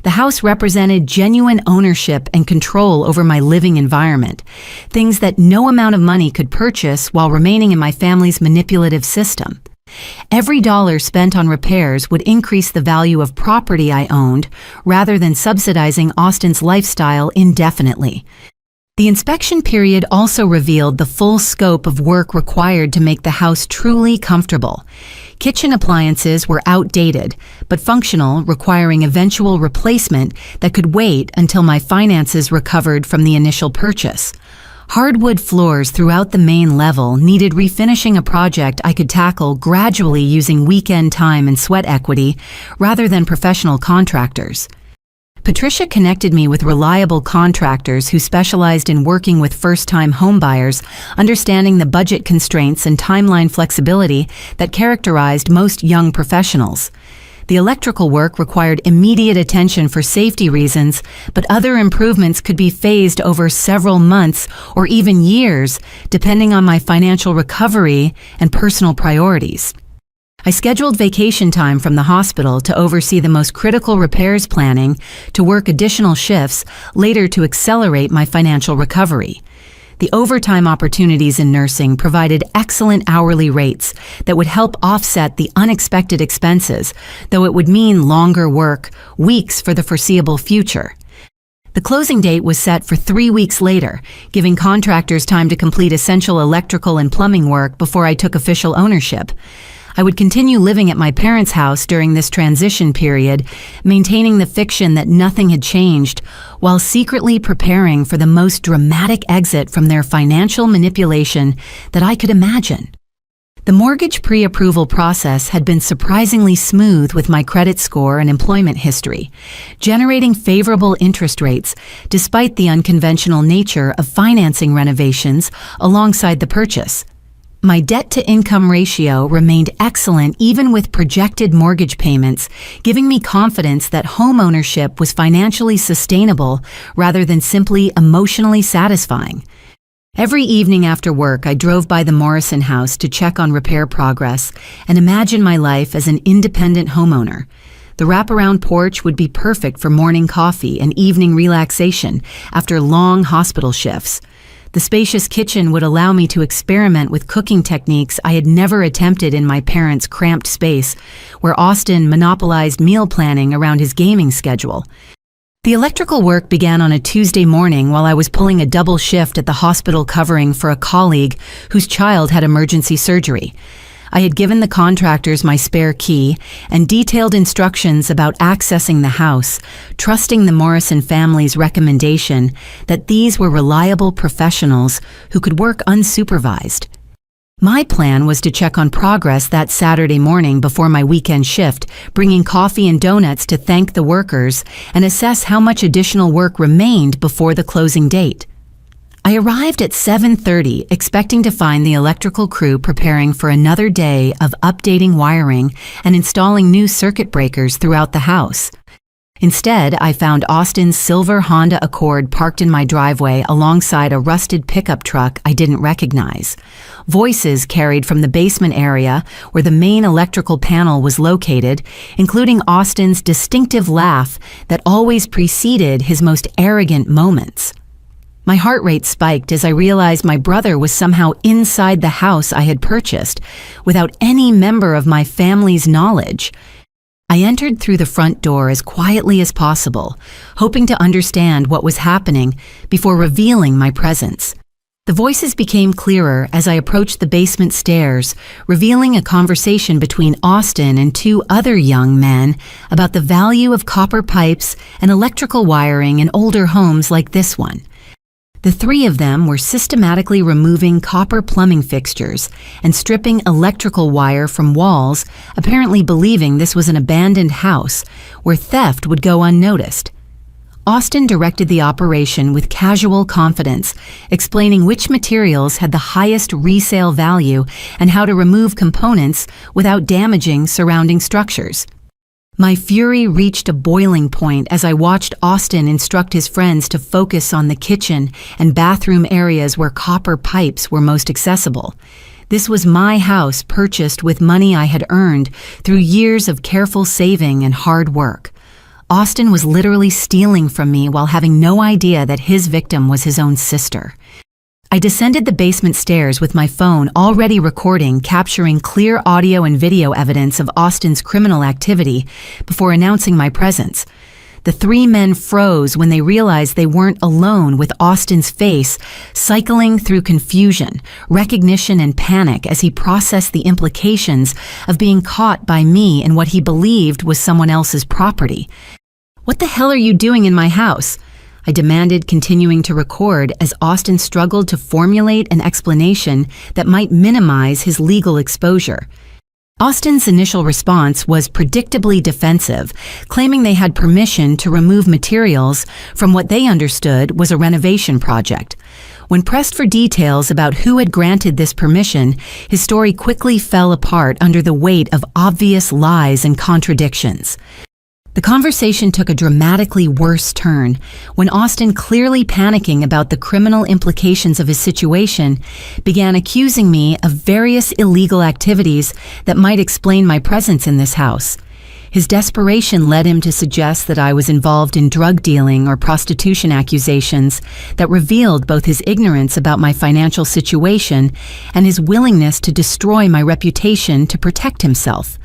The house represented genuine ownership and control over my living environment, things that no amount of money could purchase while remaining in my family's manipulative system. Every dollar spent on repairs would increase the value of property I owned rather than subsidizing Austin's lifestyle indefinitely. The inspection period also revealed the full scope of work required to make the house truly comfortable. Kitchen appliances were outdated, but functional, requiring eventual replacement that could wait until my finances recovered from the initial purchase. Hardwood floors throughout the main level needed refinishing, a project I could tackle gradually using weekend time and sweat equity rather than professional contractors. Patricia connected me with reliable contractors who specialized in working with first-time homebuyers, understanding the budget constraints and timeline flexibility that characterized most young professionals. The electrical work required immediate attention for safety reasons, but other improvements could be phased over several months or even years, depending on my financial recovery and personal priorities. I scheduled vacation time from the hospital to oversee the most critical repairs planning, to work additional shifts, later to accelerate my financial recovery. The overtime opportunities in nursing provided excellent hourly rates that would help offset the unexpected expenses, though it would mean longer work, weeks for the foreseeable future. The closing date was set for 3 weeks later, giving contractors time to complete essential electrical and plumbing work before I took official ownership. I would continue living at my parents' house during this transition period, maintaining the fiction that nothing had changed, while secretly preparing for the most dramatic exit from their financial manipulation that I could imagine. The mortgage pre-approval process had been surprisingly smooth with my credit score and employment history, generating favorable interest rates despite the unconventional nature of financing renovations alongside the purchase. My debt-to-income ratio remained excellent even with projected mortgage payments, giving me confidence that homeownership was financially sustainable rather than simply emotionally satisfying. Every evening after work, I drove by the Morrison house to check on repair progress and imagine my life as an independent homeowner. The wraparound porch would be perfect for morning coffee and evening relaxation after long hospital shifts. The spacious kitchen would allow me to experiment with cooking techniques I had never attempted in my parents' cramped space, where Austin monopolized meal planning around his gaming schedule. The electrical work began on a Tuesday morning while I was pulling a double shift at the hospital covering for a colleague whose child had emergency surgery. I had given the contractors my spare key and detailed instructions about accessing the house, trusting the Morrison family's recommendation that these were reliable professionals who could work unsupervised. My plan was to check on progress that Saturday morning before my weekend shift, bringing coffee and donuts to thank the workers and assess how much additional work remained before the closing date. I arrived at 7:30, expecting to find the electrical crew preparing for another day of updating wiring and installing new circuit breakers throughout the house. Instead, I found Austin's silver Honda Accord parked in my driveway alongside a rusted pickup truck I didn't recognize. Voices carried from the basement area where the main electrical panel was located, including Austin's distinctive laugh that always preceded his most arrogant moments. My heart rate spiked as I realized my brother was somehow inside the house I had purchased, without any member of my family's knowledge. I entered through the front door as quietly as possible, hoping to understand what was happening before revealing my presence. The voices became clearer as I approached the basement stairs, revealing a conversation between Austin and two other young men about the value of copper pipes and electrical wiring in older homes like this one. The three of them were systematically removing copper plumbing fixtures and stripping electrical wire from walls, apparently believing this was an abandoned house where theft would go unnoticed. Austin directed the operation with casual confidence, explaining which materials had the highest resale value and how to remove components without damaging surrounding structures. My fury reached a boiling point as I watched Austin instruct his friends to focus on the kitchen and bathroom areas where copper pipes were most accessible. This was my house purchased with money I had earned through years of careful saving and hard work. Austin was literally stealing from me while having no idea that his victim was his own sister. I descended the basement stairs with my phone already recording, capturing clear audio and video evidence of Austin's criminal activity before announcing my presence. The three men froze when they realized they weren't alone, with Austin's face cycling through confusion, recognition, and panic as he processed the implications of being caught by me in what he believed was someone else's property. "What the hell are you doing in my house?" I demanded, continuing to record as Austin struggled to formulate an explanation that might minimize his legal exposure. Austin's initial response was predictably defensive, claiming they had permission to remove materials from what they understood was a renovation project. When pressed for details about who had granted this permission, his story quickly fell apart under the weight of obvious lies and contradictions. The conversation took a dramatically worse turn when Austin, clearly panicking about the criminal implications of his situation, began accusing me of various illegal activities that might explain my presence in this house. His desperation led him to suggest that I was involved in drug dealing or prostitution accusations that revealed both his ignorance about my financial situation and his willingness to destroy my reputation to protect himself.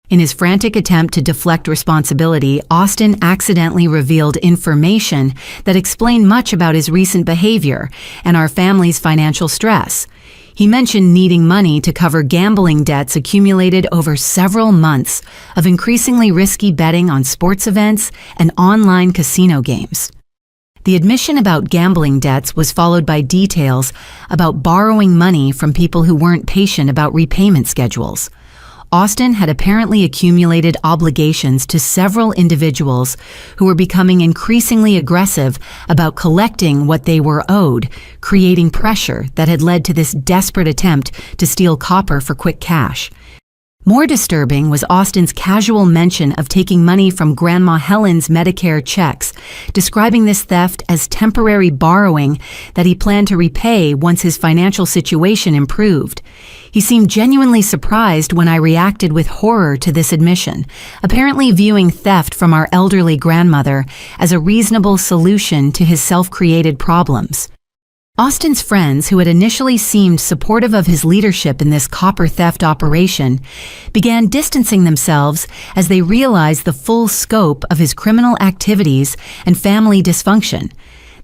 In his frantic attempt to deflect responsibility, Austin accidentally revealed information that explained much about his recent behavior and our family's financial stress. He mentioned needing money to cover gambling debts accumulated over several months of increasingly risky betting on sports events and online casino games. The admission about gambling debts was followed by details about borrowing money from people who weren't patient about repayment schedules. Austin had apparently accumulated obligations to several individuals who were becoming increasingly aggressive about collecting what they were owed, creating pressure that had led to this desperate attempt to steal copper for quick cash. More disturbing was Austin's casual mention of taking money from Grandma Helen's Medicare checks, describing this theft as temporary borrowing that he planned to repay once his financial situation improved. He seemed genuinely surprised when I reacted with horror to this admission, apparently viewing theft from our elderly grandmother as a reasonable solution to his self-created problems. Austin's friends, who had initially seemed supportive of his leadership in this copper theft operation, began distancing themselves as they realized the full scope of his criminal activities and family dysfunction.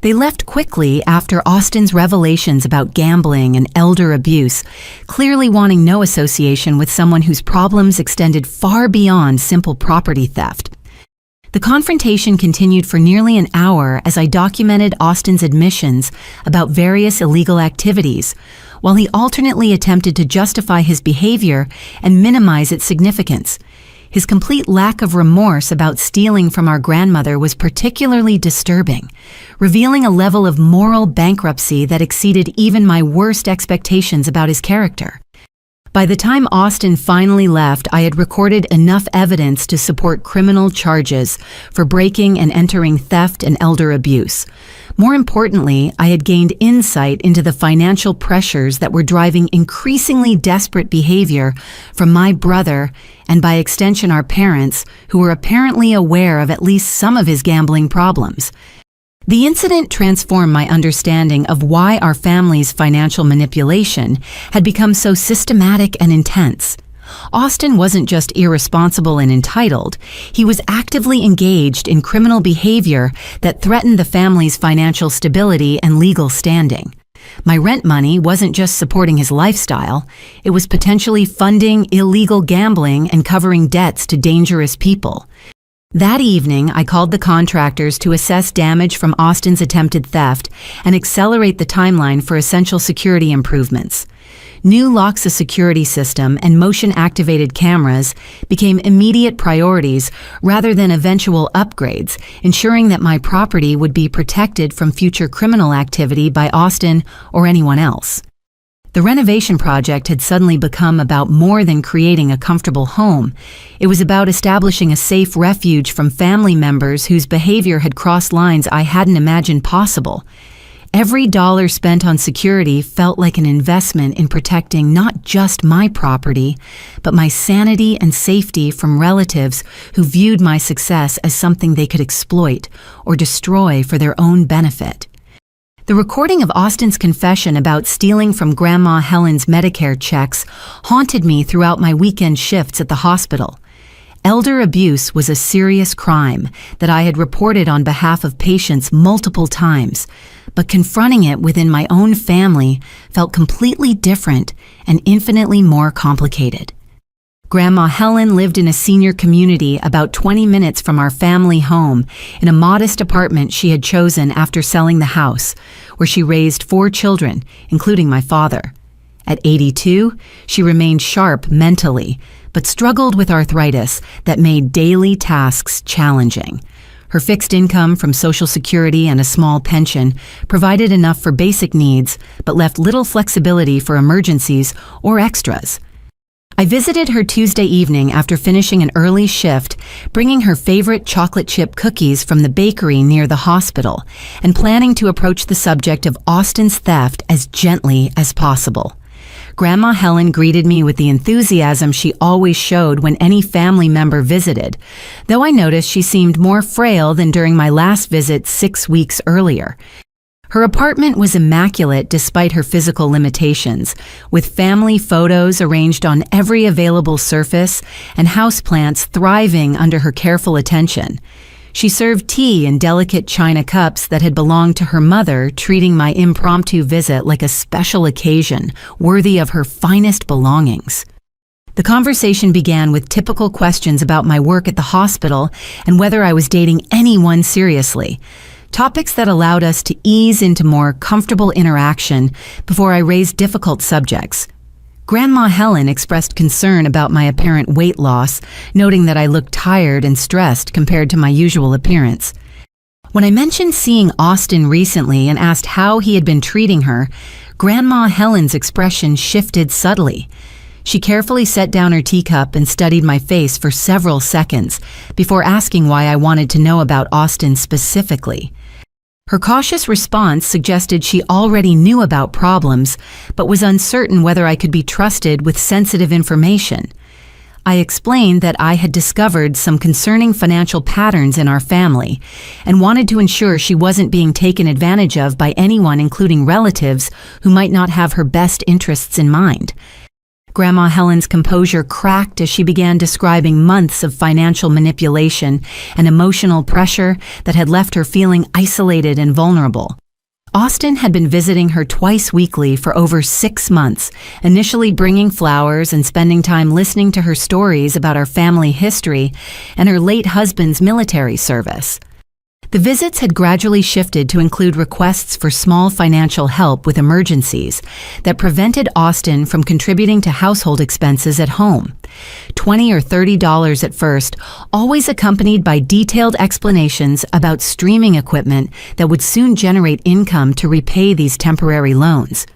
They left quickly after Austin's revelations about gambling and elder abuse, clearly wanting no association with someone whose problems extended far beyond simple property theft. The confrontation continued for nearly an hour as I documented Austin's admissions about various illegal activities, while he alternately attempted to justify his behavior and minimize its significance. His complete lack of remorse about stealing from our grandmother was particularly disturbing, revealing a level of moral bankruptcy that exceeded even my worst expectations about his character. By the time Austin finally left, I had recorded enough evidence to support criminal charges for breaking and entering theft and elder abuse. More importantly, I had gained insight into the financial pressures that were driving increasingly desperate behavior from my brother and by extension our parents, who were apparently aware of at least some of his gambling problems. The incident transformed my understanding of why our family's financial manipulation had become so systematic and intense. Austin wasn't just irresponsible and entitled, he was actively engaged in criminal behavior that threatened the family's financial stability and legal standing. My rent money wasn't just supporting his lifestyle, it was potentially funding illegal gambling and covering debts to dangerous people. That evening, I called the contractors to assess damage from Austin's attempted theft and accelerate the timeline for essential security improvements. New locks, a security system, and motion-activated cameras became immediate priorities rather than eventual upgrades, ensuring that my property would be protected from future criminal activity by Austin or anyone else. The renovation project had suddenly become about more than creating a comfortable home. It was about establishing a safe refuge from family members whose behavior had crossed lines I hadn't imagined possible. Every dollar spent on security felt like an investment in protecting not just my property, but my sanity and safety from relatives who viewed my success as something they could exploit or destroy for their own benefit. The recording of Austin's confession about stealing from Grandma Helen's Medicare checks haunted me throughout my weekend shifts at the hospital. Elder abuse was a serious crime that I had reported on behalf of patients multiple times, but confronting it within my own family felt completely different and infinitely more complicated. Grandma Helen lived in a senior community about 20 minutes from our family home in a modest apartment she had chosen after selling the house, where she raised 4 children, including my father. At 82, she remained sharp mentally, but struggled with arthritis that made daily tasks challenging. Her fixed income from Social Security and a small pension provided enough for basic needs, but left little flexibility for emergencies or extras. I visited her Tuesday evening after finishing an early shift, bringing her favorite chocolate chip cookies from the bakery near the hospital, and planning to approach the subject of Austin's theft as gently as possible. Grandma Helen greeted me with the enthusiasm she always showed when any family member visited, though I noticed she seemed more frail than during my last visit 6 weeks earlier. Her apartment was immaculate despite her physical limitations, with family photos arranged on every available surface and houseplants thriving under her careful attention. She served tea in delicate china cups that had belonged to her mother, treating my impromptu visit like a special occasion worthy of her finest belongings. The conversation began with typical questions about my work at the hospital and whether I was dating anyone seriously. Topics that allowed us to ease into more comfortable interaction before I raised difficult subjects. Grandma Helen expressed concern about my apparent weight loss, noting that I looked tired and stressed compared to my usual appearance. When I mentioned seeing Austin recently and asked how he had been treating her, Grandma Helen's expression shifted subtly. She carefully set down her teacup and studied my face for several seconds before asking why I wanted to know about Austin specifically. Her cautious response suggested she already knew about problems, but was uncertain whether I could be trusted with sensitive information. I explained that I had discovered some concerning financial patterns in our family and wanted to ensure she wasn't being taken advantage of by anyone, including relatives who might not have her best interests in mind. Grandma Helen's composure cracked as she began describing months of financial manipulation and emotional pressure that had left her feeling isolated and vulnerable. Austin had been visiting her twice weekly for over 6 months, initially bringing flowers and spending time listening to her stories about our family history and her late husband's military service. The visits had gradually shifted to include requests for small financial help with emergencies that prevented Austin from contributing to household expenses at home. $20 or $30 at first, always accompanied by detailed explanations about streaming equipment that would soon generate income to repay these temporary loans.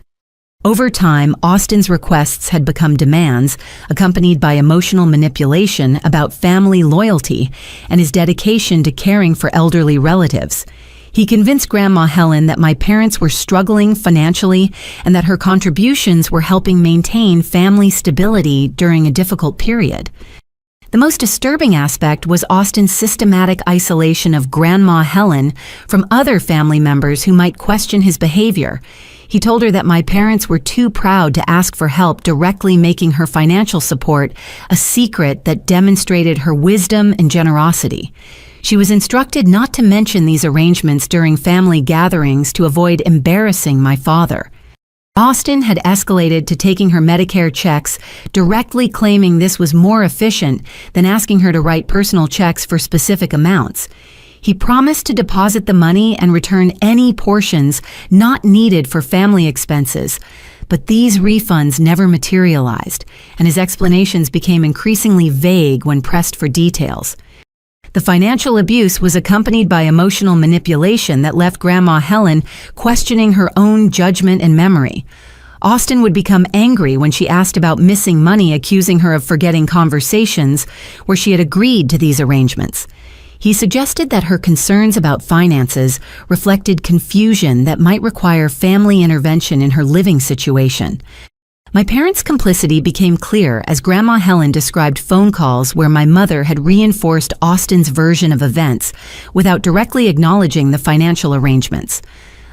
Over time, Austin's requests had become demands, accompanied by emotional manipulation about family loyalty and his dedication to caring for elderly relatives. He convinced Grandma Helen that my parents were struggling financially and that her contributions were helping maintain family stability during a difficult period. The most disturbing aspect was Austin's systematic isolation of Grandma Helen from other family members who might question his behavior. He told her that my parents were too proud to ask for help directly, making her financial support a secret that demonstrated her wisdom and generosity. She was instructed not to mention these arrangements during family gatherings to avoid embarrassing my father. Austin had escalated to taking her Medicare checks, directly claiming this was more efficient than asking her to write personal checks for specific amounts. He promised to deposit the money and return any portions not needed for family expenses, but these refunds never materialized, and his explanations became increasingly vague when pressed for details. The financial abuse was accompanied by emotional manipulation that left Grandma Helen questioning her own judgment and memory. Austin would become angry when she asked about missing money, accusing her of forgetting conversations where she had agreed to these arrangements. He suggested that her concerns about finances reflected confusion that might require family intervention in her living situation. My parents' complicity became clear as Grandma Helen described phone calls where my mother had reinforced Austin's version of events without directly acknowledging the financial arrangements.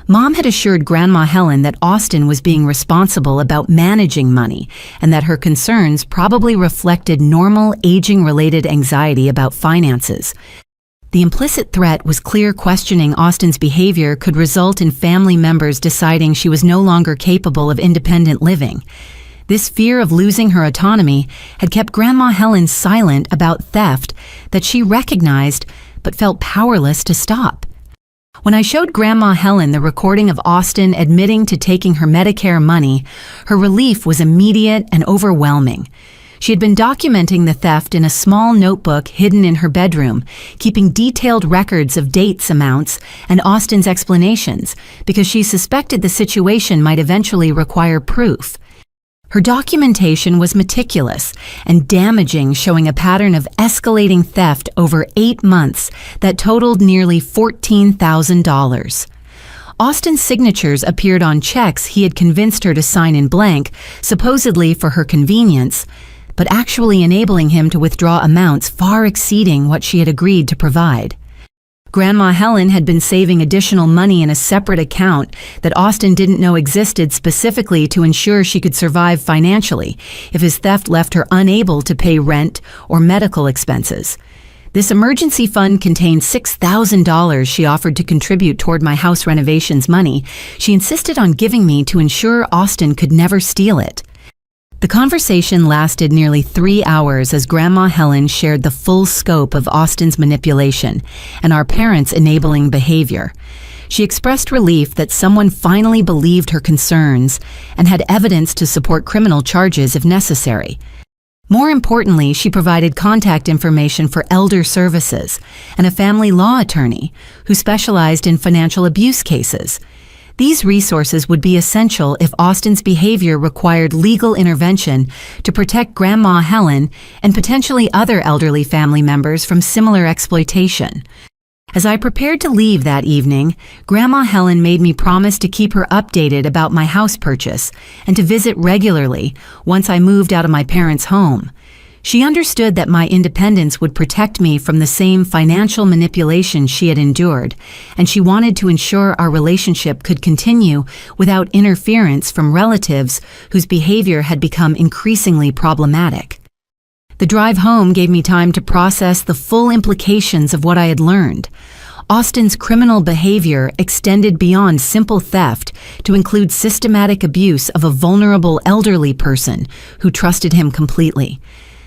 Mom had assured Grandma Helen that Austin was being responsible about managing money and that her concerns probably reflected normal aging-related anxiety about finances. The implicit threat was clear. Questioning Austin's behavior could result in family members deciding she was no longer capable of independent living. This fear of losing her autonomy had kept Grandma Helen silent about theft that she recognized but felt powerless to stop. When I showed Grandma Helen the recording of Austin admitting to taking her Medicare money, her relief was immediate and overwhelming. She had been documenting the theft in a small notebook hidden in her bedroom, keeping detailed records of dates, amounts, and Austin's explanations, because she suspected the situation might eventually require proof. Her documentation was meticulous and damaging, showing a pattern of escalating theft over 8 months that totaled nearly $14,000. Austin's signatures appeared on checks he had convinced her to sign in blank, supposedly for her convenience, but actually enabling him to withdraw amounts far exceeding what she had agreed to provide. Grandma Helen had been saving additional money in a separate account that Austin didn't know existed, specifically to ensure she could survive financially if his theft left her unable to pay rent or medical expenses. This emergency fund contained $6,000 she offered to contribute toward my house renovations money she insisted on giving me to ensure Austin could never steal it. The conversation lasted nearly 3 hours as Grandma Helen shared the full scope of Austin's manipulation and our parents' enabling behavior. She expressed relief that someone finally believed her concerns and had evidence to support criminal charges if necessary. More importantly, she provided contact information for elder services and a family law attorney who specialized in financial abuse cases. These resources would be essential if Austin's behavior required legal intervention to protect Grandma Helen and potentially other elderly family members from similar exploitation. As I prepared to leave that evening, Grandma Helen made me promise to keep her updated about my house purchase and to visit regularly once I moved out of my parents' home. She understood that my independence would protect me from the same financial manipulation she had endured, and she wanted to ensure our relationship could continue without interference from relatives whose behavior had become increasingly problematic. The drive home gave me time to process the full implications of what I had learned. Austin's criminal behavior extended beyond simple theft to include systematic abuse of a vulnerable elderly person who trusted him completely.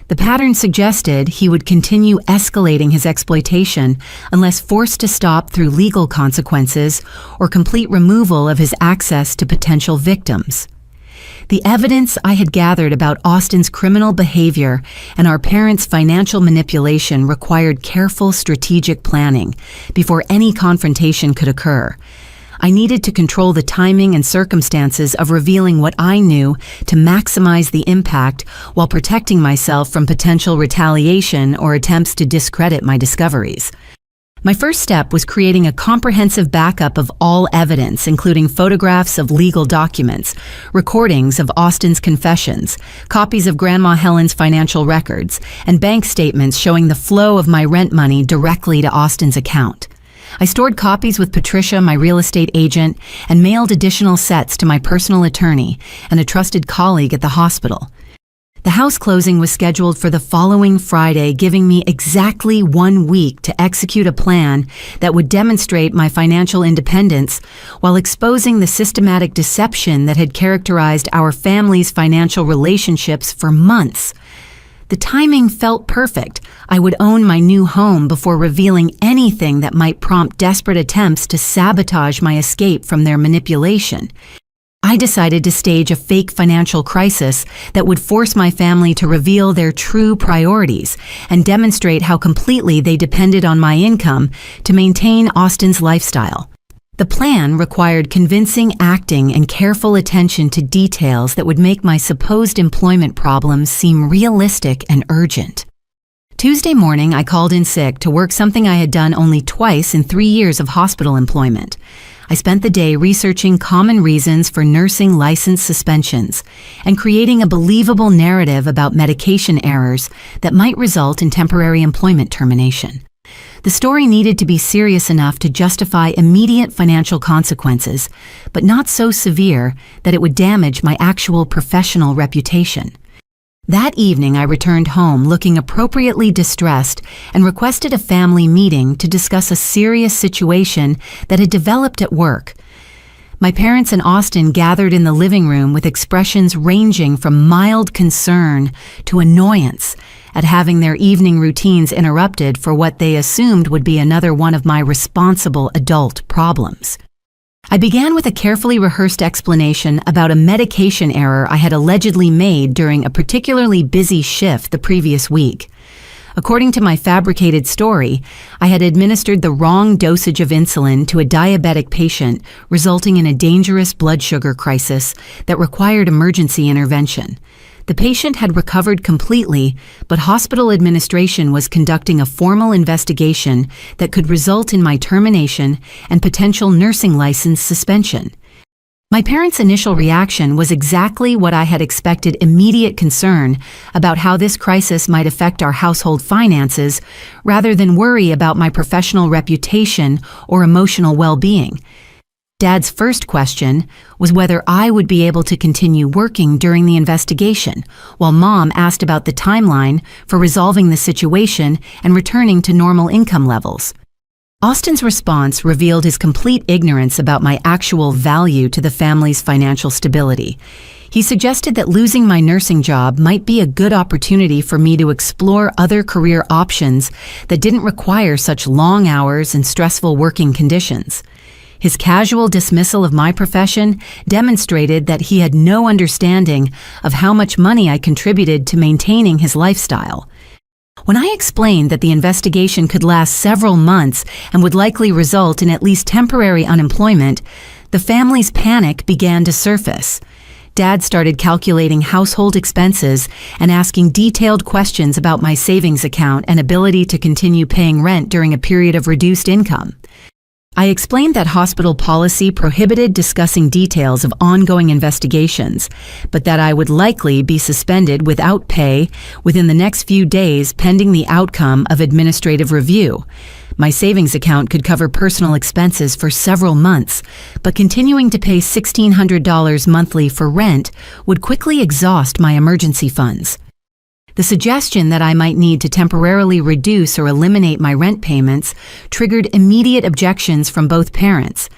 The pattern suggested he would continue escalating his exploitation unless forced to stop through legal consequences or complete removal of his access to potential victims. The evidence I had gathered about Austin's criminal behavior and our parents' financial manipulation required careful strategic planning before any confrontation could occur. I needed to control the timing and circumstances of revealing what I knew to maximize the impact while protecting myself from potential retaliation or attempts to discredit my discoveries. My first step was creating a comprehensive backup of all evidence, including photographs of legal documents, recordings of Austin's confessions, copies of Grandma Helen's financial records, and bank statements showing the flow of my rent money directly to Austin's account. I stored copies with Patricia, my real estate agent, and mailed additional sets to my personal attorney and a trusted colleague at the hospital. The house closing was scheduled for the following Friday, giving me exactly 1 week to execute a plan that would demonstrate my financial independence while exposing the systematic deception that had characterized our family's financial relationships for months. The timing felt perfect. I would own my new home before revealing anything that might prompt desperate attempts to sabotage my escape from their manipulation. I decided to stage a fake financial crisis that would force my family to reveal their true priorities and demonstrate how completely they depended on my income to maintain Austin's lifestyle. The plan required convincing acting and careful attention to details that would make my supposed employment problems seem realistic and urgent. Tuesday morning, I called in sick to work something I had done only twice in 3 years of hospital employment. I spent the day researching common reasons for nursing license suspensions and creating a believable narrative about medication errors that might result in temporary employment termination. The story needed to be serious enough to justify immediate financial consequences, but not so severe that it would damage my actual professional reputation. That evening, I returned home looking appropriately distressed and requested a family meeting to discuss a serious situation that had developed at work. My parents and Austin gathered in the living room with expressions ranging from mild concern to annoyance at having their evening routines interrupted for what they assumed would be another one of my responsible adult problems. I began with a carefully rehearsed explanation about a medication error I had allegedly made during a particularly busy shift the previous week. According to my fabricated story, I had administered the wrong dosage of insulin to a diabetic patient, resulting in a dangerous blood sugar crisis that required emergency intervention. The patient had recovered completely, but hospital administration was conducting a formal investigation that could result in my termination and potential nursing license suspension. My parents' initial reaction was exactly what I had expected: immediate concern about how this crisis might affect our household finances, rather than worry about my professional reputation or emotional well-being. Dad's first question was whether I would be able to continue working during the investigation, while Mom asked about the timeline for resolving the situation and returning to normal income levels. Austin's response revealed his complete ignorance about my actual value to the family's financial stability. He suggested that losing my nursing job might be a good opportunity for me to explore other career options that didn't require such long hours and stressful working conditions. His casual dismissal of my profession demonstrated that he had no understanding of how much money I contributed to maintaining his lifestyle. When I explained that the investigation could last several months and would likely result in at least temporary unemployment, the family's panic began to surface. Dad started calculating household expenses and asking detailed questions about my savings account and ability to continue paying rent during a period of reduced income. I explained that hospital policy prohibited discussing details of ongoing investigations, but that I would likely be suspended without pay within the next few days pending the outcome of administrative review. My savings account could cover personal expenses for several months, but continuing to pay $1,600 monthly for rent would quickly exhaust my emergency funds. The suggestion that I might need to temporarily reduce or eliminate my rent payments triggered immediate objections from both parents.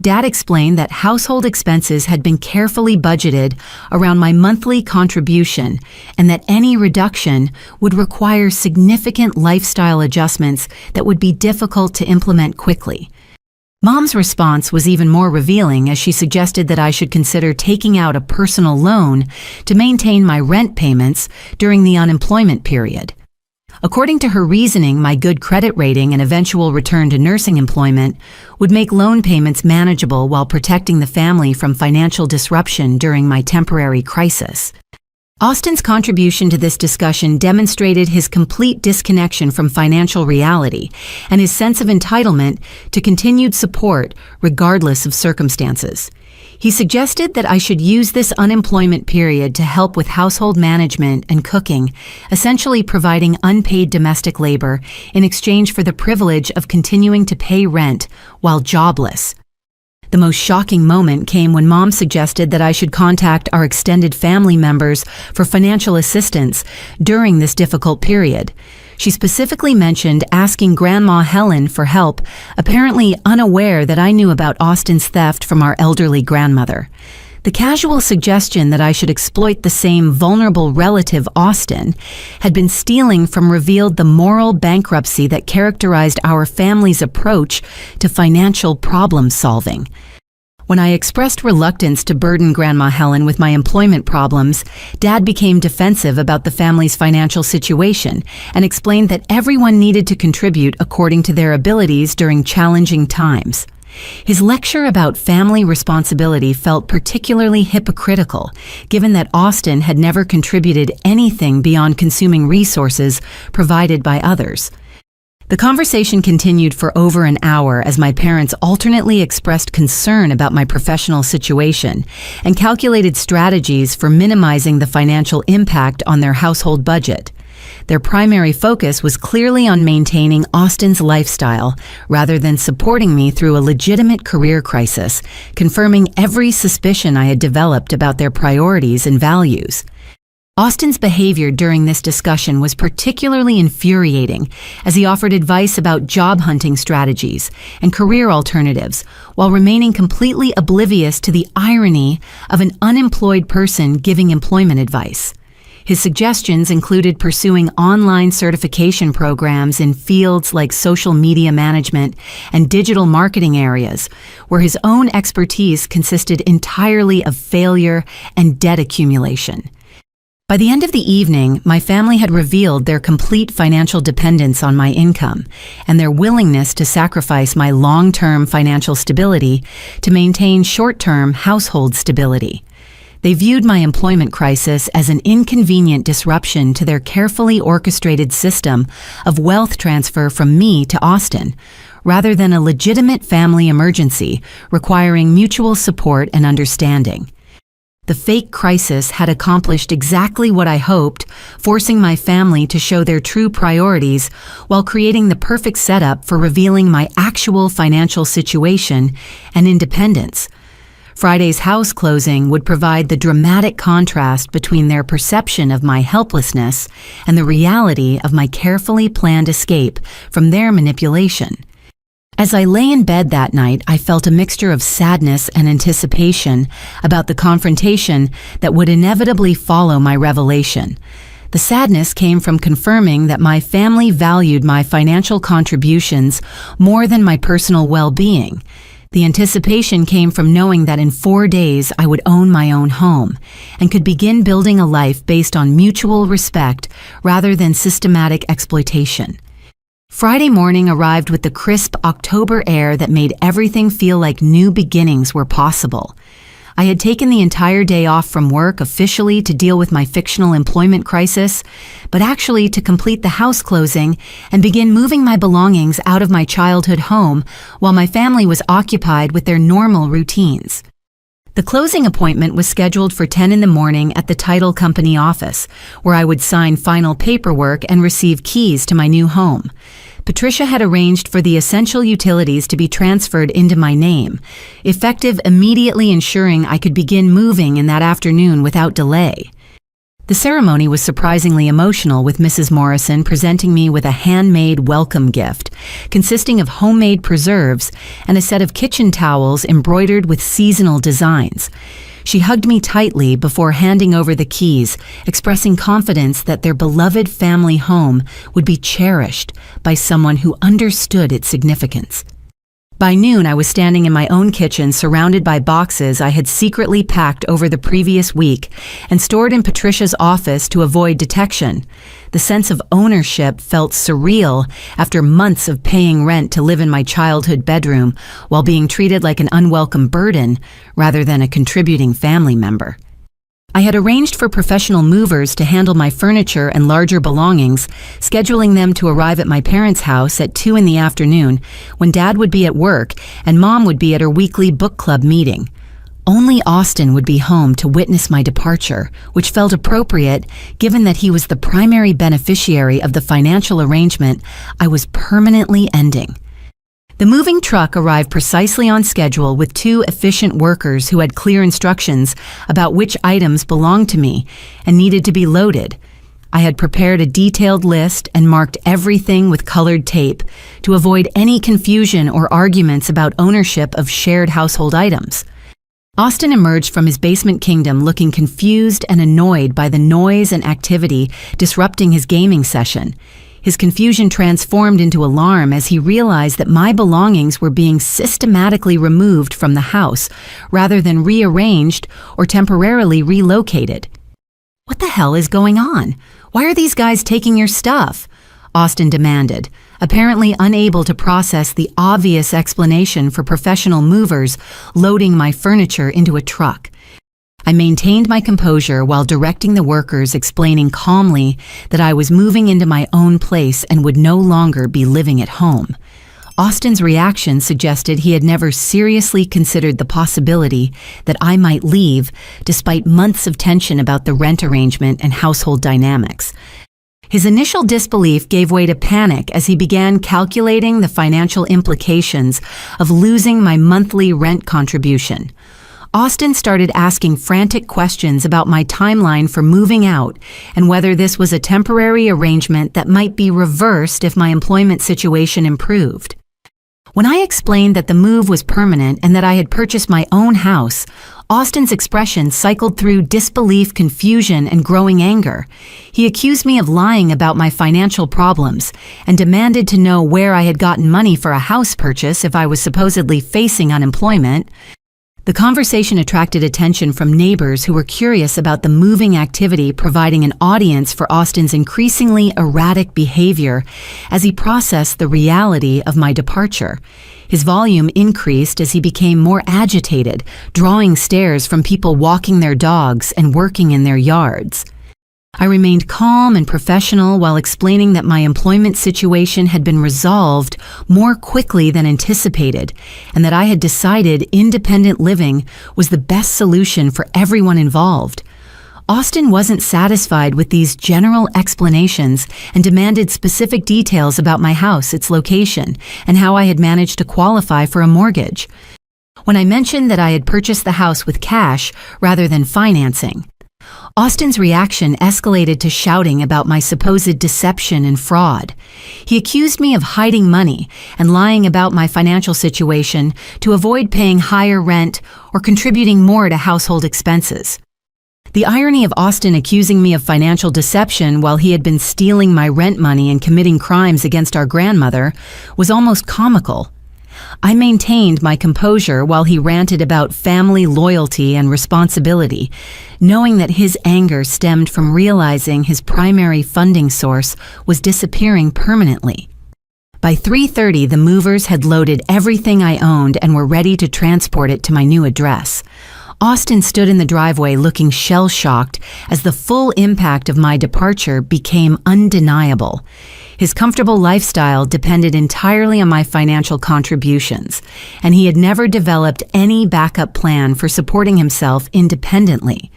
Dad explained that household expenses had been carefully budgeted around my monthly contribution and that any reduction would require significant lifestyle adjustments that would be difficult to implement quickly. Mom's response was even more revealing as she suggested that I should consider taking out a personal loan to maintain my rent payments during the unemployment period. According to her reasoning, my good credit rating and eventual return to nursing employment would make loan payments manageable while protecting the family from financial disruption during my temporary crisis. Austin's contribution to this discussion demonstrated his complete disconnection from financial reality and his sense of entitlement to continued support regardless of circumstances. He suggested that I should use this unemployment period to help with household management and cooking, essentially providing unpaid domestic labor in exchange for the privilege of continuing to pay rent while jobless. The most shocking moment came when Mom suggested that I should contact our extended family members for financial assistance during this difficult period. She specifically mentioned asking Grandma Helen for help, apparently unaware that I knew about Austin's theft from our elderly grandmother. The casual suggestion that I should exploit the same vulnerable relative, Austin, had been stealing from revealed the moral bankruptcy that characterized our family's approach to financial problem solving. When I expressed reluctance to burden Grandma Helen with my employment problems, Dad became defensive about the family's financial situation and explained that everyone needed to contribute according to their abilities during challenging times. His lecture about family responsibility felt particularly hypocritical, given that Austin had never contributed anything beyond consuming resources provided by others. The conversation continued for over an hour as my parents alternately expressed concern about my professional situation and calculated strategies for minimizing the financial impact on their household budget. Their primary focus was clearly on maintaining Austin's lifestyle rather than supporting me through a legitimate career crisis, confirming every suspicion I had developed about their priorities and values. Austin's behavior during this discussion was particularly infuriating as he offered advice about job hunting strategies and career alternatives while remaining completely oblivious to the irony of an unemployed person giving employment advice. His suggestions included pursuing online certification programs in fields like social media management and digital marketing areas, where his own expertise consisted entirely of failure and debt accumulation. By the end of the evening, my family had revealed their complete financial dependence on my income and their willingness to sacrifice my long-term financial stability to maintain short-term household stability. They viewed my employment crisis as an inconvenient disruption to their carefully orchestrated system of wealth transfer from me to Austin, rather than a legitimate family emergency requiring mutual support and understanding. The fake crisis had accomplished exactly what I hoped, forcing my family to show their true priorities while creating the perfect setup for revealing my actual financial situation and independence. Friday's house closing would provide the dramatic contrast between their perception of my helplessness and the reality of my carefully planned escape from their manipulation. As I lay in bed that night, I felt a mixture of sadness and anticipation about the confrontation that would inevitably follow my revelation. The sadness came from confirming that my family valued my financial contributions more than my personal well-being. The anticipation came from knowing that in 4 days I would own my own home and could begin building a life based on mutual respect rather than systematic exploitation. Friday morning arrived with the crisp October air that made everything feel like new beginnings were possible. I had taken the entire day off from work officially to deal with my fictional employment crisis, but actually to complete the house closing and begin moving my belongings out of my childhood home while my family was occupied with their normal routines. The closing appointment was scheduled for 10 in the morning at the title company office, where I would sign final paperwork and receive keys to my new home. Patricia had arranged for the essential utilities to be transferred into my name, effective immediately ensuring I could begin moving in that afternoon without delay. The ceremony was surprisingly emotional, with Mrs. Morrison presenting me with a handmade welcome gift, consisting of homemade preserves and a set of kitchen towels embroidered with seasonal designs. She hugged me tightly before handing over the keys, expressing confidence that their beloved family home would be cherished by someone who understood its significance. By noon, I was standing in my own kitchen surrounded by boxes I had secretly packed over the previous week and stored in Patricia's office to avoid detection. The sense of ownership felt surreal after months of paying rent to live in my childhood bedroom while being treated like an unwelcome burden rather than a contributing family member. I had arranged for professional movers to handle my furniture and larger belongings, scheduling them to arrive at my parents' house at 2 in the afternoon, when Dad would be at work and Mom would be at her weekly book club meeting. Only Austin would be home to witness my departure, which felt appropriate given that he was the primary beneficiary of the financial arrangement I was permanently ending. The moving truck arrived precisely on schedule with 2 efficient workers who had clear instructions about which items belonged to me and needed to be loaded. I had prepared a detailed list and marked everything with colored tape to avoid any confusion or arguments about ownership of shared household items. Austin emerged from his basement kingdom looking confused and annoyed by the noise and activity disrupting his gaming session. His confusion transformed into alarm as he realized that my belongings were being systematically removed from the house rather than rearranged or temporarily relocated. "What the hell is going on? Why are these guys taking your stuff?" Austin demanded, apparently unable to process the obvious explanation for professional movers loading my furniture into a truck. I maintained my composure while directing the workers, explaining calmly that I was moving into my own place and would no longer be living at home. Austin's reaction suggested he had never seriously considered the possibility that I might leave, despite months of tension about the rent arrangement and household dynamics. His initial disbelief gave way to panic as he began calculating the financial implications of losing my monthly rent contribution. Austin started asking frantic questions about my timeline for moving out and whether this was a temporary arrangement that might be reversed if my employment situation improved. When I explained that the move was permanent and that I had purchased my own house, Austin's expression cycled through disbelief, confusion, and growing anger. He accused me of lying about my financial problems and demanded to know where I had gotten money for a house purchase if I was supposedly facing unemployment. The conversation attracted attention from neighbors who were curious about the moving activity, providing an audience for Austin's increasingly erratic behavior as he processed the reality of my departure. His volume increased as he became more agitated, drawing stares from people walking their dogs and working in their yards. I remained calm and professional while explaining that my employment situation had been resolved more quickly than anticipated and that I had decided independent living was the best solution for everyone involved. Austin wasn't satisfied with these general explanations and demanded specific details about my house, its location, and how I had managed to qualify for a mortgage. When I mentioned that I had purchased the house with cash rather than financing, Austin's reaction escalated to shouting about my supposed deception and fraud. He accused me of hiding money and lying about my financial situation to avoid paying higher rent or contributing more to household expenses. The irony of Austin accusing me of financial deception while he had been stealing my rent money and committing crimes against our grandmother was almost comical. I maintained my composure while he ranted about family loyalty and responsibility, knowing that his anger stemmed from realizing his primary funding source was disappearing permanently. By 3:30, the movers had loaded everything I owned and were ready to transport it to my new address. Austin stood in the driveway looking shell-shocked as the full impact of my departure became undeniable. His comfortable lifestyle depended entirely on my financial contributions, and he had never developed any backup plan for supporting himself independently.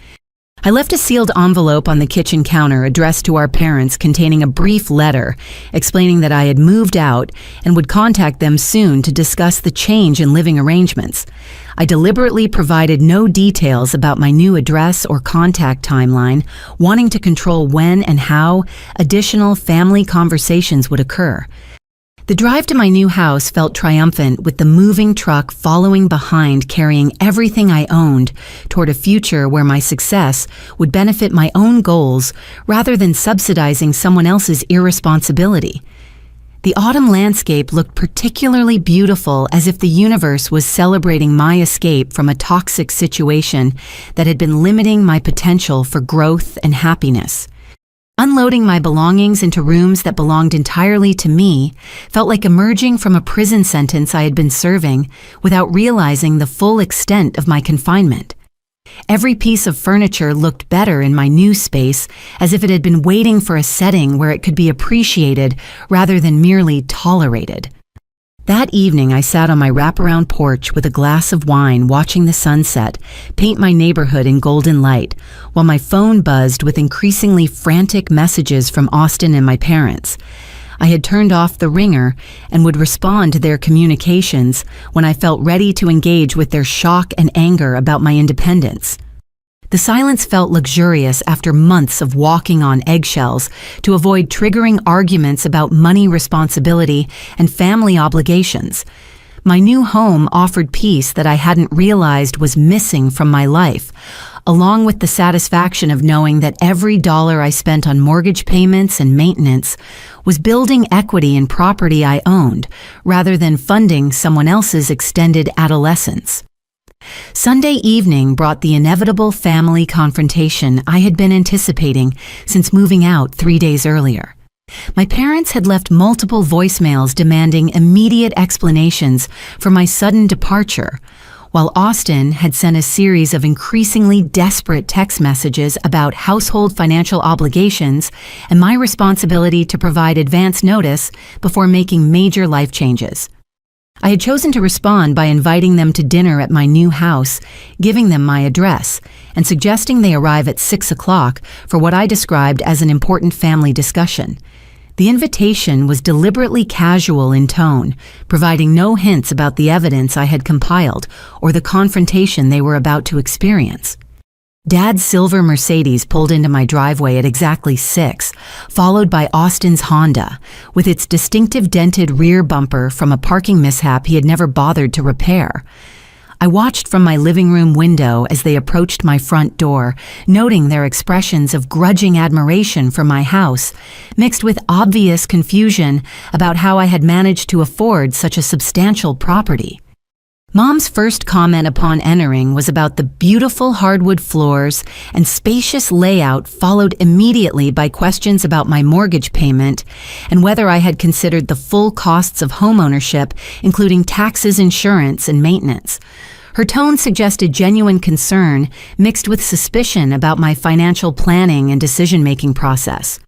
I left a sealed envelope on the kitchen counter addressed to our parents containing a brief letter explaining that I had moved out and would contact them soon to discuss the change in living arrangements. I deliberately provided no details about my new address or contact timeline, wanting to control when and how additional family conversations would occur. The drive to my new house felt triumphant, with the moving truck following behind, carrying everything I owned toward a future where my success would benefit my own goals rather than subsidizing someone else's irresponsibility. The autumn landscape looked particularly beautiful, as if the universe was celebrating my escape from a toxic situation that had been limiting my potential for growth and happiness. Unloading my belongings into rooms that belonged entirely to me felt like emerging from a prison sentence I had been serving without realizing the full extent of my confinement. Every piece of furniture looked better in my new space, as if it had been waiting for a setting where it could be appreciated rather than merely tolerated. That evening, I sat on my wraparound porch with a glass of wine, watching the sunset paint my neighborhood in golden light, while my phone buzzed with increasingly frantic messages from Austin and my parents. I had turned off the ringer and would respond to their communications when I felt ready to engage with their shock and anger about my independence. The silence felt luxurious after months of walking on eggshells to avoid triggering arguments about money responsibility and family obligations. My new home offered peace that I hadn't realized was missing from my life, along with the satisfaction of knowing that every dollar I spent on mortgage payments and maintenance was building equity in property I owned, rather than funding someone else's extended adolescence. Sunday evening brought the inevitable family confrontation I had been anticipating since moving out 3 days earlier. My parents had left multiple voicemails demanding immediate explanations for my sudden departure, while Austin had sent a series of increasingly desperate text messages about household financial obligations and my responsibility to provide advance notice before making major life changes. I had chosen to respond by inviting them to dinner at my new house, giving them my address, and suggesting they arrive at 6 o'clock for what I described as an important family discussion. The invitation was deliberately casual in tone, providing no hints about the evidence I had compiled or the confrontation they were about to experience. Dad's silver Mercedes pulled into my driveway at exactly 6, followed by Austin's Honda, with its distinctive dented rear bumper from a parking mishap he had never bothered to repair. I watched from my living room window as they approached my front door, noting their expressions of grudging admiration for my house, mixed with obvious confusion about how I had managed to afford such a substantial property. Mom's first comment upon entering was about the beautiful hardwood floors and spacious layout, followed immediately by questions about my mortgage payment and whether I had considered the full costs of homeownership, including taxes, insurance, and maintenance. Her tone suggested genuine concern mixed with suspicion about my financial planning and decision-making process.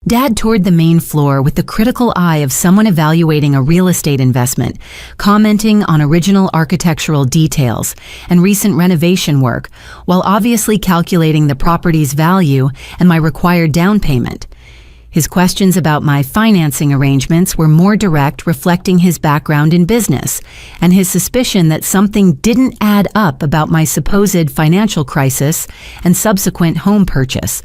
Dad toured the main floor with the critical eye of someone evaluating a real estate investment, commenting on original architectural details and recent renovation work, while obviously calculating the property's value and my required down payment. His questions about my financing arrangements were more direct, reflecting his background in business and his suspicion that something didn't add up about my supposed financial crisis and subsequent home purchase.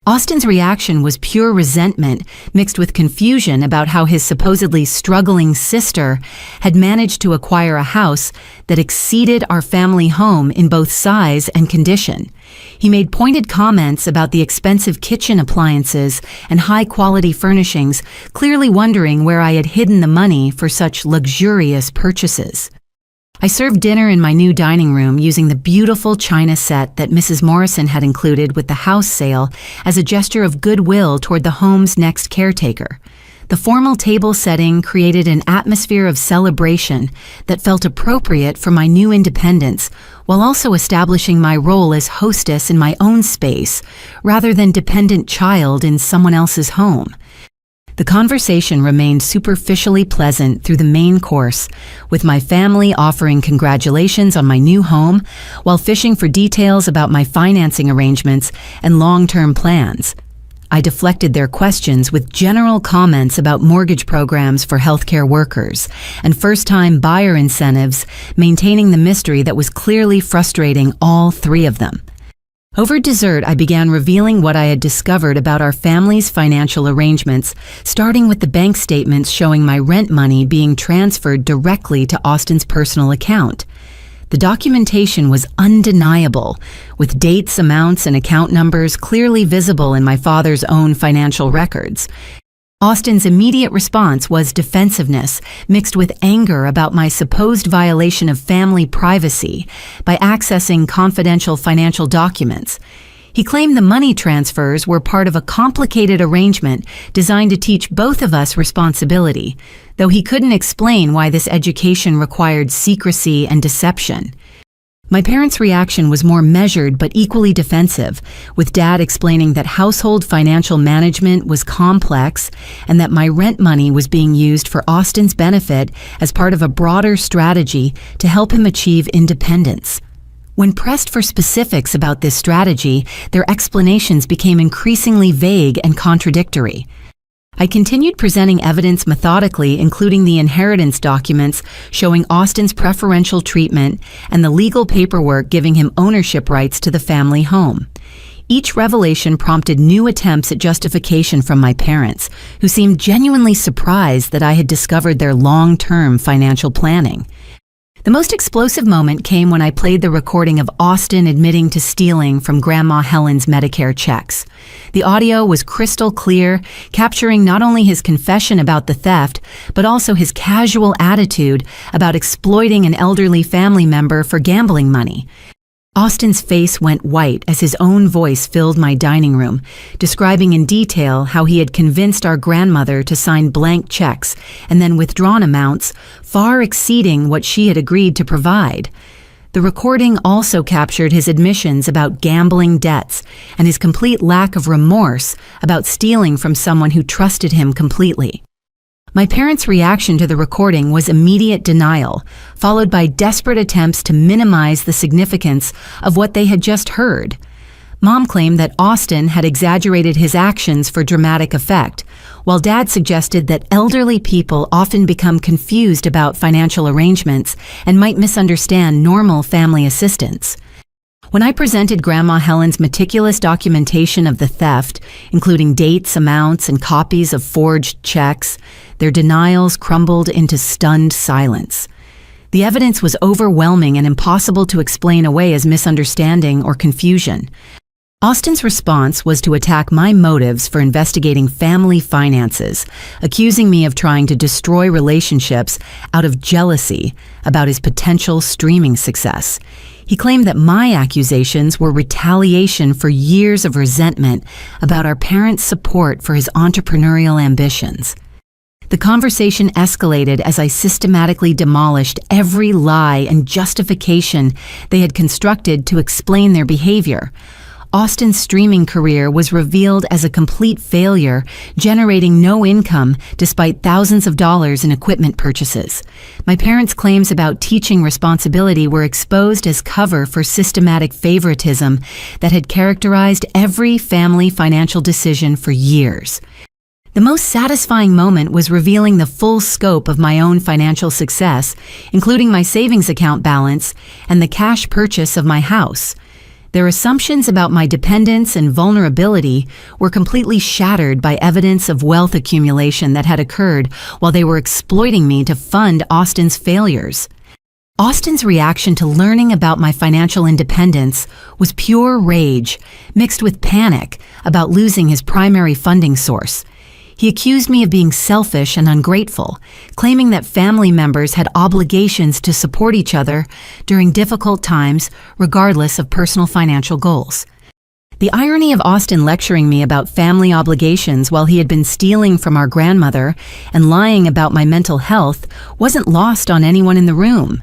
Austin's reaction was pure resentment mixed with confusion about how his supposedly struggling sister had managed to acquire a house that exceeded our family home in both size and condition. He made pointed comments about the expensive kitchen appliances and high-quality furnishings, clearly wondering where I had hidden the money for such luxurious purchases. I served dinner in my new dining room using the beautiful china set that Mrs. Morrison had included with the house sale as a gesture of goodwill toward the home's next caretaker. The formal table setting created an atmosphere of celebration that felt appropriate for my new independence, while also establishing my role as hostess in my own space, rather than dependent child in someone else's home. The conversation remained superficially pleasant through the main course, with my family offering congratulations on my new home, while fishing for details about my financing arrangements and long-term plans. I deflected their questions with general comments about mortgage programs for healthcare workers and first-time buyer incentives, maintaining the mystery that was clearly frustrating all three of them. Over dessert, I began revealing what I had discovered about our family's financial arrangements, starting with the bank statements showing my rent money being transferred directly to Austin's personal account. The documentation was undeniable, with dates, amounts, and account numbers clearly visible in my father's own financial records. Austin's immediate response was defensiveness, mixed with anger about my supposed violation of family privacy by accessing confidential financial documents. He claimed the money transfers were part of a complicated arrangement designed to teach both of us responsibility, though he couldn't explain why this education required secrecy and deception. My parents' reaction was more measured but equally defensive, with Dad explaining that household financial management was complex and that my rent money was being used for Austin's benefit as part of a broader strategy to help him achieve independence. When pressed for specifics about this strategy, their explanations became increasingly vague and contradictory. I continued presenting evidence methodically, including the inheritance documents showing Austin's preferential treatment and the legal paperwork giving him ownership rights to the family home. Each revelation prompted new attempts at justification from my parents, who seemed genuinely surprised that I had discovered their long-term financial planning. The most explosive moment came when I played the recording of Austin admitting to stealing from Grandma Helen's Medicare checks. The audio was crystal clear, capturing not only his confession about the theft, but also his casual attitude about exploiting an elderly family member for gambling money. Austin's face went white as his own voice filled my dining room, describing in detail how he had convinced our grandmother to sign blank checks and then withdrawn amounts far exceeding what she had agreed to provide. The recording also captured his admissions about gambling debts and his complete lack of remorse about stealing from someone who trusted him completely. My parents' reaction to the recording was immediate denial, followed by desperate attempts to minimize the significance of what they had just heard. Mom claimed that Austin had exaggerated his actions for dramatic effect, while Dad suggested that elderly people often become confused about financial arrangements and might misunderstand normal family assistance. When I presented Grandma Helen's meticulous documentation of the theft, including dates, amounts, and copies of forged checks, their denials crumbled into stunned silence. The evidence was overwhelming and impossible to explain away as misunderstanding or confusion. Austin's response was to attack my motives for investigating family finances, accusing me of trying to destroy relationships out of jealousy about his potential streaming success. He claimed that my accusations were retaliation for years of resentment about our parents' support for his entrepreneurial ambitions. The conversation escalated as I systematically demolished every lie and justification they had constructed to explain their behavior. Austin's streaming career was revealed as a complete failure, generating no income despite thousands of dollars in equipment purchases. My parents' claims about teaching responsibility were exposed as cover for systematic favoritism that had characterized every family financial decision for years. The most satisfying moment was revealing the full scope of my own financial success, including my savings account balance and the cash purchase of my house. Their assumptions about my dependence and vulnerability were completely shattered by evidence of wealth accumulation that had occurred while they were exploiting me to fund Austin's failures. Austin's reaction to learning about my financial independence was pure rage, mixed with panic about losing his primary funding source. He accused me of being selfish and ungrateful, claiming that family members had obligations to support each other during difficult times, regardless of personal financial goals. The irony of Austin lecturing me about family obligations while he had been stealing from our grandmother and lying about my mental health wasn't lost on anyone in the room.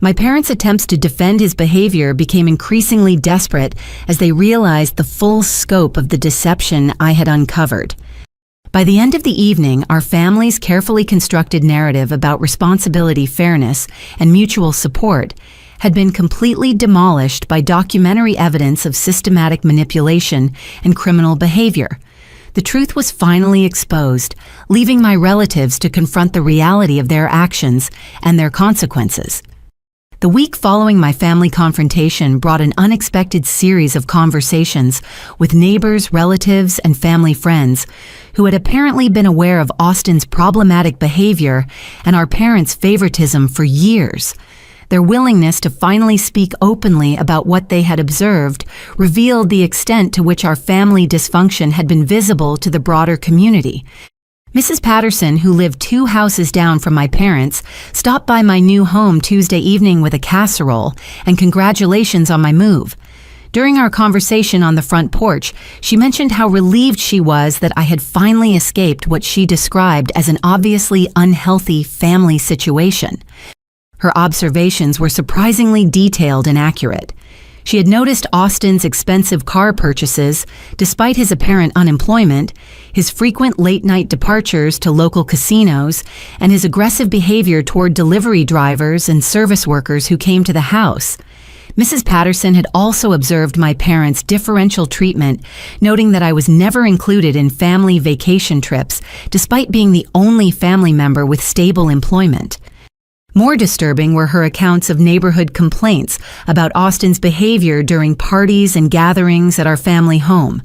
My parents' attempts to defend his behavior became increasingly desperate as they realized the full scope of the deception I had uncovered. By the end of the evening, our family's carefully constructed narrative about responsibility, fairness, and mutual support had been completely demolished by documentary evidence of systematic manipulation and criminal behavior. The truth was finally exposed, leaving my relatives to confront the reality of their actions and their consequences. The week following my family confrontation brought an unexpected series of conversations with neighbors, relatives, and family friends who had apparently been aware of Austin's problematic behavior and our parents' favoritism for years. Their willingness to finally speak openly about what they had observed revealed the extent to which our family dysfunction had been visible to the broader community. Mrs. Patterson, who lived 2 houses down from my parents, stopped by my new home Tuesday evening with a casserole and congratulations on my move. During our conversation on the front porch, she mentioned how relieved she was that I had finally escaped what she described as an obviously unhealthy family situation. Her observations were surprisingly detailed and accurate. She had noticed Austin's expensive car purchases, despite his apparent unemployment, his frequent late-night departures to local casinos, and his aggressive behavior toward delivery drivers and service workers who came to the house. Mrs. Patterson had also observed my parents' differential treatment, noting that I was never included in family vacation trips, despite being the only family member with stable employment. More disturbing were her accounts of neighborhood complaints about Austin's behavior during parties and gatherings at our family home.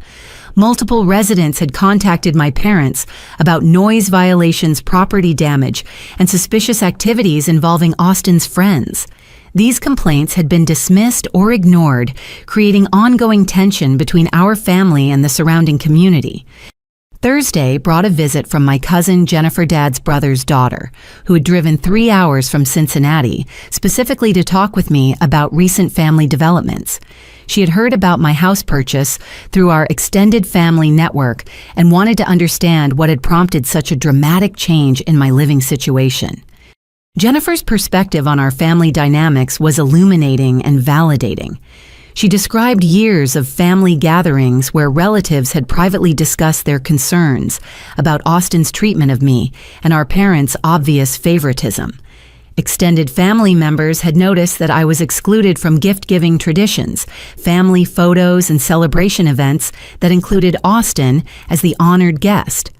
Multiple residents had contacted my parents about noise violations, property damage, and suspicious activities involving Austin's friends. These complaints had been dismissed or ignored, creating ongoing tension between our family and the surrounding community. Thursday brought a visit from my cousin Jennifer Dad's brother's daughter, who had driven 3 hours from Cincinnati, specifically to talk with me about recent family developments. She had heard about my house purchase through our extended family network and wanted to understand what had prompted such a dramatic change in my living situation. Jennifer's perspective on our family dynamics was illuminating and validating. She described years of family gatherings where relatives had privately discussed their concerns about Austin's treatment of me and our parents' obvious favoritism. Extended family members had noticed that I was excluded from gift-giving traditions, family photos, and celebration events that included Austin as the honored guest.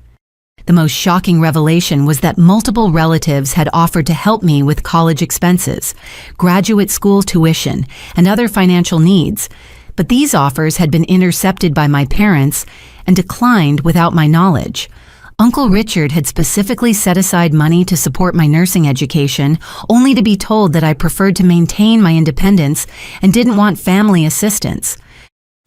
The most shocking revelation was that multiple relatives had offered to help me with college expenses, graduate school tuition, and other financial needs, but these offers had been intercepted by my parents and declined without my knowledge. Uncle Richard had specifically set aside money to support my nursing education, only to be told that I preferred to maintain my independence and didn't want family assistance.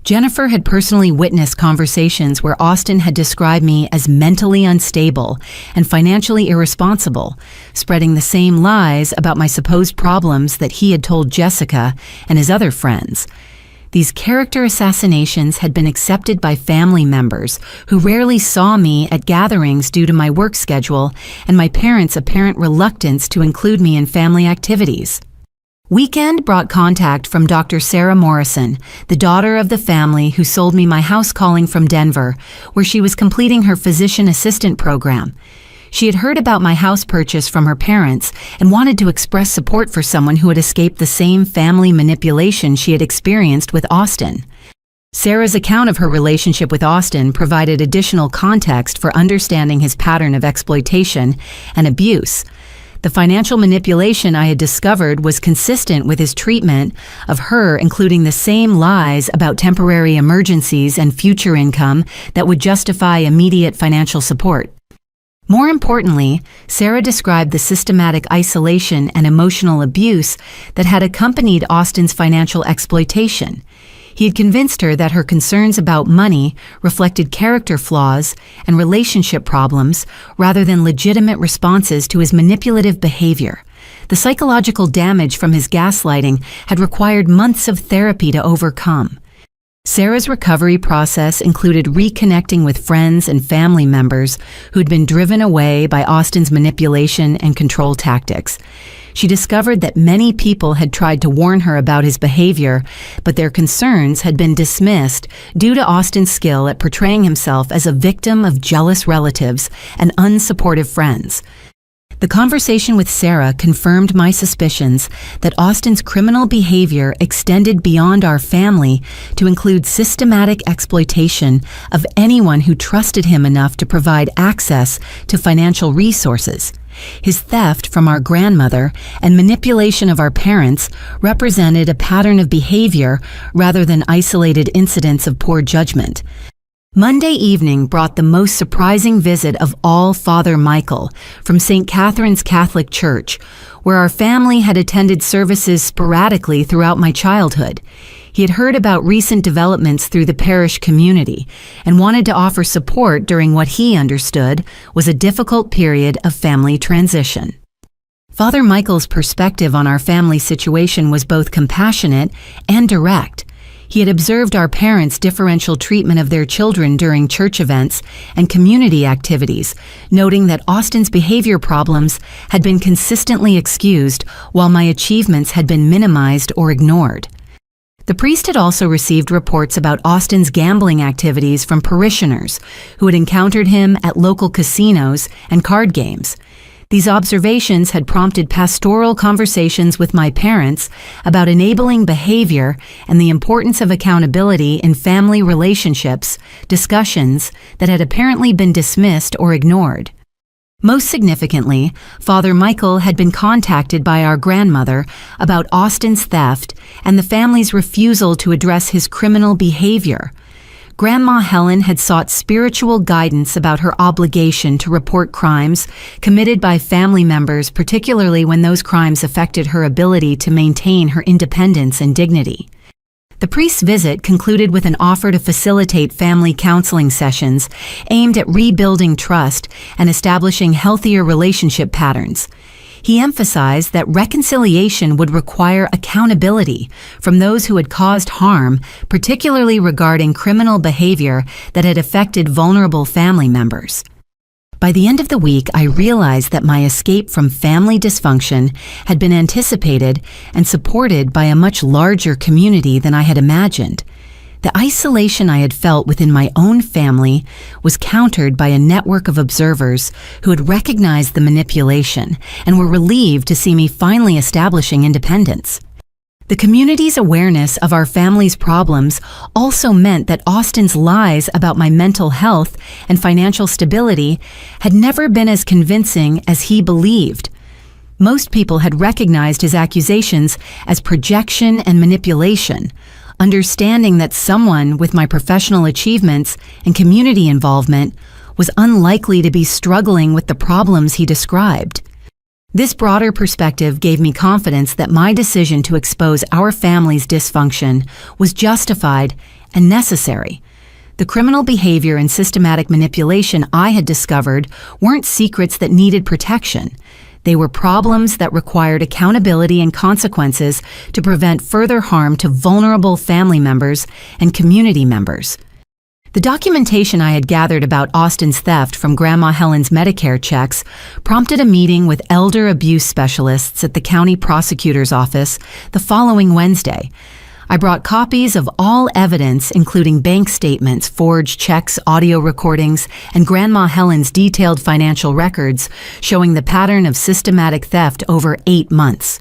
Jennifer had personally witnessed conversations where Austin had described me as mentally unstable and financially irresponsible, spreading the same lies about my supposed problems that he had told Jessica and his other friends. These character assassinations had been accepted by family members who rarely saw me at gatherings due to my work schedule and my parents' apparent reluctance to include me in family activities. Weekend brought contact from Dr. Sarah Morrison, the daughter of the family who sold me my house calling from Denver, where she was completing her physician assistant program. She had heard about my house purchase from her parents and wanted to express support for someone who had escaped the same family manipulation she had experienced with Austin. Sarah's account of her relationship with Austin provided additional context for understanding his pattern of exploitation and abuse. The financial manipulation I had discovered was consistent with his treatment of her, including the same lies about temporary emergencies and future income that would justify immediate financial support. More importantly, Sarah described the systematic isolation and emotional abuse that had accompanied Austin's financial exploitation. He had convinced her that her concerns about money reflected character flaws and relationship problems rather than legitimate responses to his manipulative behavior. The psychological damage from his gaslighting had required months of therapy to overcome. Sarah's recovery process included reconnecting with friends and family members who'd been driven away by Austin's manipulation and control tactics. She discovered that many people had tried to warn her about his behavior, but their concerns had been dismissed due to Austin's skill at portraying himself as a victim of jealous relatives and unsupportive friends. The conversation with Sarah confirmed my suspicions that Austin's criminal behavior extended beyond our family to include systematic exploitation of anyone who trusted him enough to provide access to financial resources. His theft from our grandmother and manipulation of our parents represented a pattern of behavior rather than isolated incidents of poor judgment. Monday evening brought the most surprising visit of all, Father Michael from St. Catherine's Catholic Church, where our family had attended services sporadically throughout my childhood. He had heard about recent developments through the parish community and wanted to offer support during what he understood was a difficult period of family transition. Father Michael's perspective on our family situation was both compassionate and direct. He had observed our parents' differential treatment of their children during church events and community activities, noting that Austin's behavior problems had been consistently excused while my achievements had been minimized or ignored. The priest had also received reports about Austin's gambling activities from parishioners who had encountered him at local casinos and card games. These observations had prompted pastoral conversations with my parents about enabling behavior and the importance of accountability in family relationships, discussions that had apparently been dismissed or ignored. Most significantly, Father Michael had been contacted by our grandmother about Austin's theft and the family's refusal to address his criminal behavior. Grandma Helen had sought spiritual guidance about her obligation to report crimes committed by family members, particularly when those crimes affected her ability to maintain her independence and dignity. The priest's visit concluded with an offer to facilitate family counseling sessions aimed at rebuilding trust and establishing healthier relationship patterns. He emphasized that reconciliation would require accountability from those who had caused harm, particularly regarding criminal behavior that had affected vulnerable family members. By the end of the week, I realized that my escape from family dysfunction had been anticipated and supported by a much larger community than I had imagined. The isolation I had felt within my own family was countered by a network of observers who had recognized the manipulation and were relieved to see me finally establishing independence. The community's awareness of our family's problems also meant that Austin's lies about my mental health and financial stability had never been as convincing as he believed. Most people had recognized his accusations as projection and manipulation, understanding that someone with my professional achievements and community involvement was unlikely to be struggling with the problems he described. This broader perspective gave me confidence that my decision to expose our family's dysfunction was justified and necessary. The criminal behavior and systematic manipulation I had discovered weren't secrets that needed protection. They were problems that required accountability and consequences to prevent further harm to vulnerable family members and community members. The documentation I had gathered about Austin's theft from Grandma Helen's Medicare checks prompted a meeting with elder abuse specialists at the county prosecutor's office the following Wednesday. I brought copies of all evidence, including bank statements, forged checks, audio recordings, and Grandma Helen's detailed financial records showing the pattern of systematic theft over 8 months.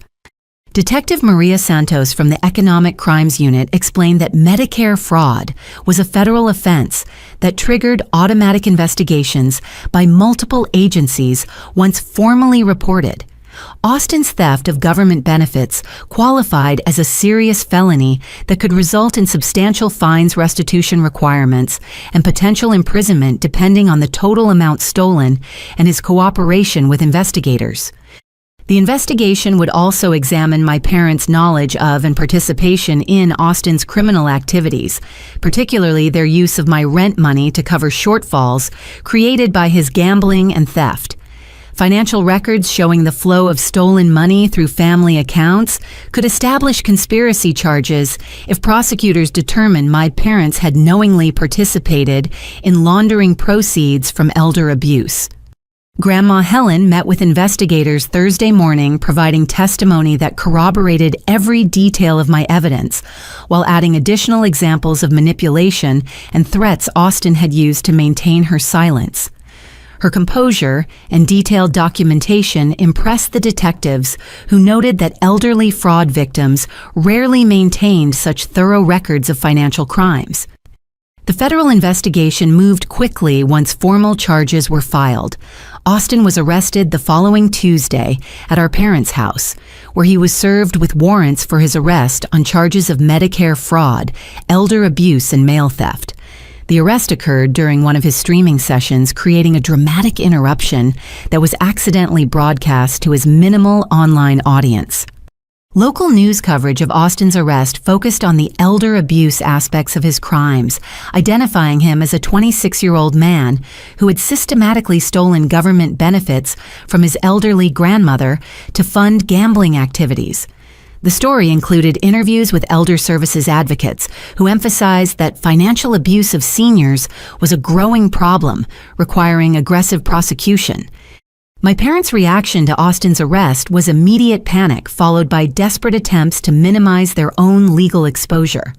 Detective Maria Santos from the Economic Crimes Unit explained that Medicare fraud was a federal offense that triggered automatic investigations by multiple agencies once formally reported. Austin's theft of government benefits qualified as a serious felony that could result in substantial fines, restitution requirements, and potential imprisonment depending on the total amount stolen and his cooperation with investigators. The investigation would also examine my parents' knowledge of and participation in Austin's criminal activities, particularly their use of my rent money to cover shortfalls created by his gambling and theft. Financial records showing the flow of stolen money through family accounts could establish conspiracy charges if prosecutors determined my parents had knowingly participated in laundering proceeds from elder abuse. Grandma Helen met with investigators Thursday morning, providing testimony that corroborated every detail of my evidence, while adding additional examples of manipulation and threats Austin had used to maintain her silence. Her composure and detailed documentation impressed the detectives, who noted that elderly fraud victims rarely maintained such thorough records of financial crimes. The federal investigation moved quickly once formal charges were filed. Austin was arrested the following Tuesday at our parents' house, where he was served with warrants for his arrest on charges of Medicare fraud, elder abuse, and mail theft. The arrest occurred during one of his streaming sessions, creating a dramatic interruption that was accidentally broadcast to his minimal online audience. Local news coverage of Austin's arrest focused on the elder abuse aspects of his crimes, identifying him as a 26-year-old man who had systematically stolen government benefits from his elderly grandmother to fund gambling activities. The story included interviews with elder services advocates who emphasized that financial abuse of seniors was a growing problem, requiring aggressive prosecution. My parents' reaction to Austin's arrest was immediate panic, followed by desperate attempts to minimize their own legal exposure.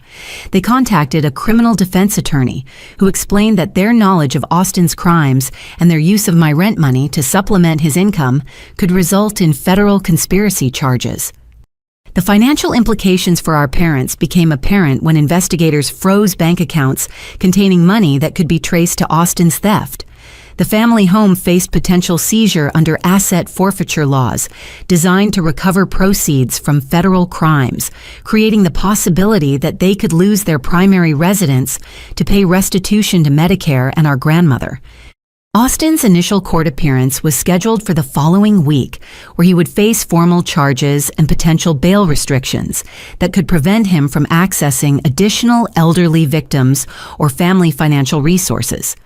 They contacted a criminal defense attorney who explained that their knowledge of Austin's crimes and their use of my rent money to supplement his income could result in federal conspiracy charges. The financial implications for our parents became apparent when investigators froze bank accounts containing money that could be traced to Austin's theft. The family home faced potential seizure under asset forfeiture laws designed to recover proceeds from federal crimes, creating the possibility that they could lose their primary residence to pay restitution to Medicare and our grandmother. Austin's initial court appearance was scheduled for the following week, where he would face formal charges and potential bail restrictions that could prevent him from accessing additional elderly victims or family financial resources.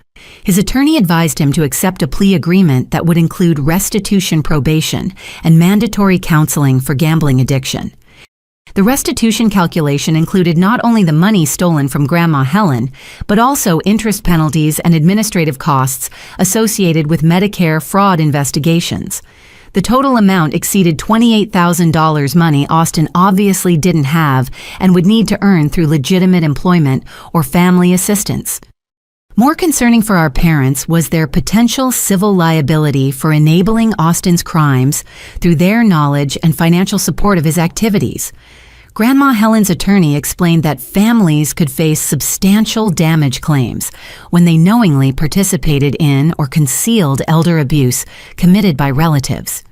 His attorney advised him to accept a plea agreement that would include restitution probation and mandatory counseling for gambling addiction. The restitution calculation included not only the money stolen from Grandma Helen, but also interest penalties and administrative costs associated with Medicare fraud investigations. The total amount exceeded $28,000, money Austin obviously didn't have and would need to earn through legitimate employment or family assistance. More concerning for our parents was their potential civil liability for enabling Austin's crimes through their knowledge and financial support of his activities. Grandma Helen's attorney explained that families could face substantial damage claims when they knowingly participated in or concealed elder abuse committed by relatives.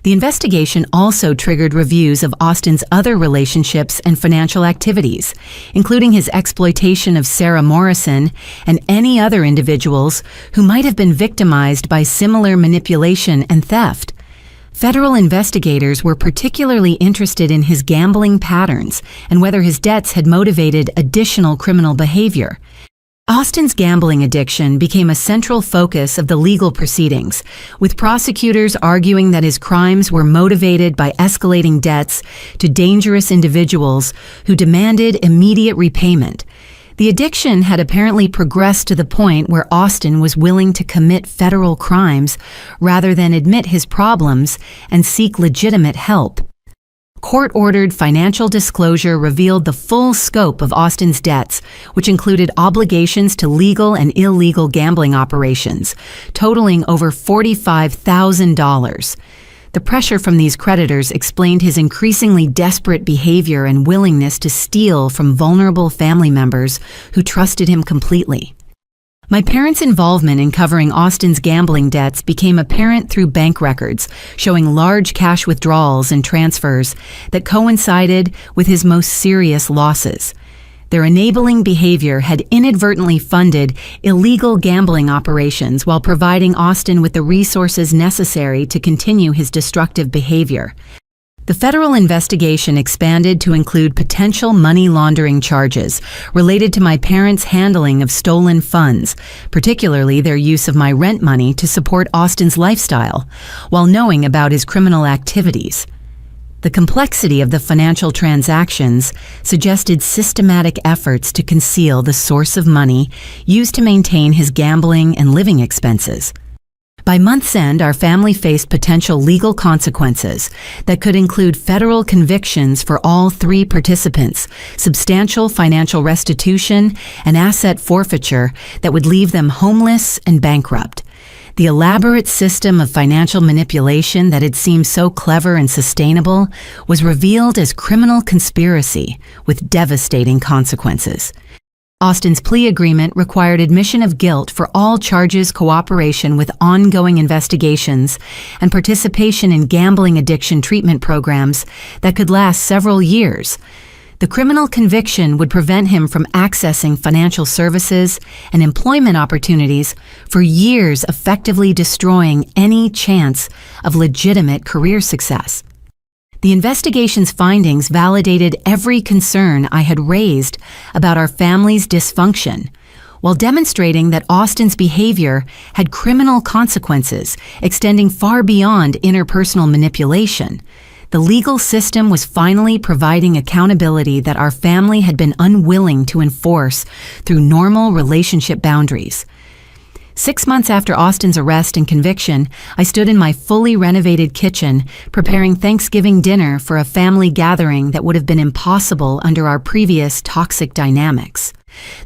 The investigation also triggered reviews of Austin's other relationships and financial activities, including his exploitation of Sarah Morrison and any other individuals who might have been victimized by similar manipulation and theft. Federal investigators were particularly interested in his gambling patterns and whether his debts had motivated additional criminal behavior. Austin's gambling addiction became a central focus of the legal proceedings, with prosecutors arguing that his crimes were motivated by escalating debts to dangerous individuals who demanded immediate repayment. The addiction had apparently progressed to the point where Austin was willing to commit federal crimes rather than admit his problems and seek legitimate help. Court-ordered financial disclosure revealed the full scope of Austin's debts, which included obligations to legal and illegal gambling operations, totaling over $45,000. The pressure from these creditors explained his increasingly desperate behavior and willingness to steal from vulnerable family members who trusted him completely. My parents' involvement in covering Austin's gambling debts became apparent through bank records, showing large cash withdrawals and transfers that coincided with his most serious losses. Their enabling behavior had inadvertently funded illegal gambling operations while providing Austin with the resources necessary to continue his destructive behavior. The federal investigation expanded to include potential money laundering charges related to my parents' handling of stolen funds, particularly their use of my rent money to support Austin's lifestyle, while knowing about his criminal activities. The complexity of the financial transactions suggested systematic efforts to conceal the source of money used to maintain his gambling and living expenses. By month's end, our family faced potential legal consequences that could include federal convictions for all three participants, substantial financial restitution, and asset forfeiture that would leave them homeless and bankrupt. The elaborate system of financial manipulation that had seemed so clever and sustainable was revealed as criminal conspiracy with devastating consequences. Austin's plea agreement required admission of guilt for all charges, cooperation with ongoing investigations, and participation in gambling addiction treatment programs that could last several years. The criminal conviction would prevent him from accessing financial services and employment opportunities for years, effectively destroying any chance of legitimate career success. The investigation's findings validated every concern I had raised about our family's dysfunction, while demonstrating that Austin's behavior had criminal consequences extending far beyond interpersonal manipulation. The legal system was finally providing accountability that our family had been unwilling to enforce through normal relationship boundaries. 6 months after Austin's arrest and conviction, I stood in my fully renovated kitchen preparing Thanksgiving dinner for a family gathering that would have been impossible under our previous toxic dynamics.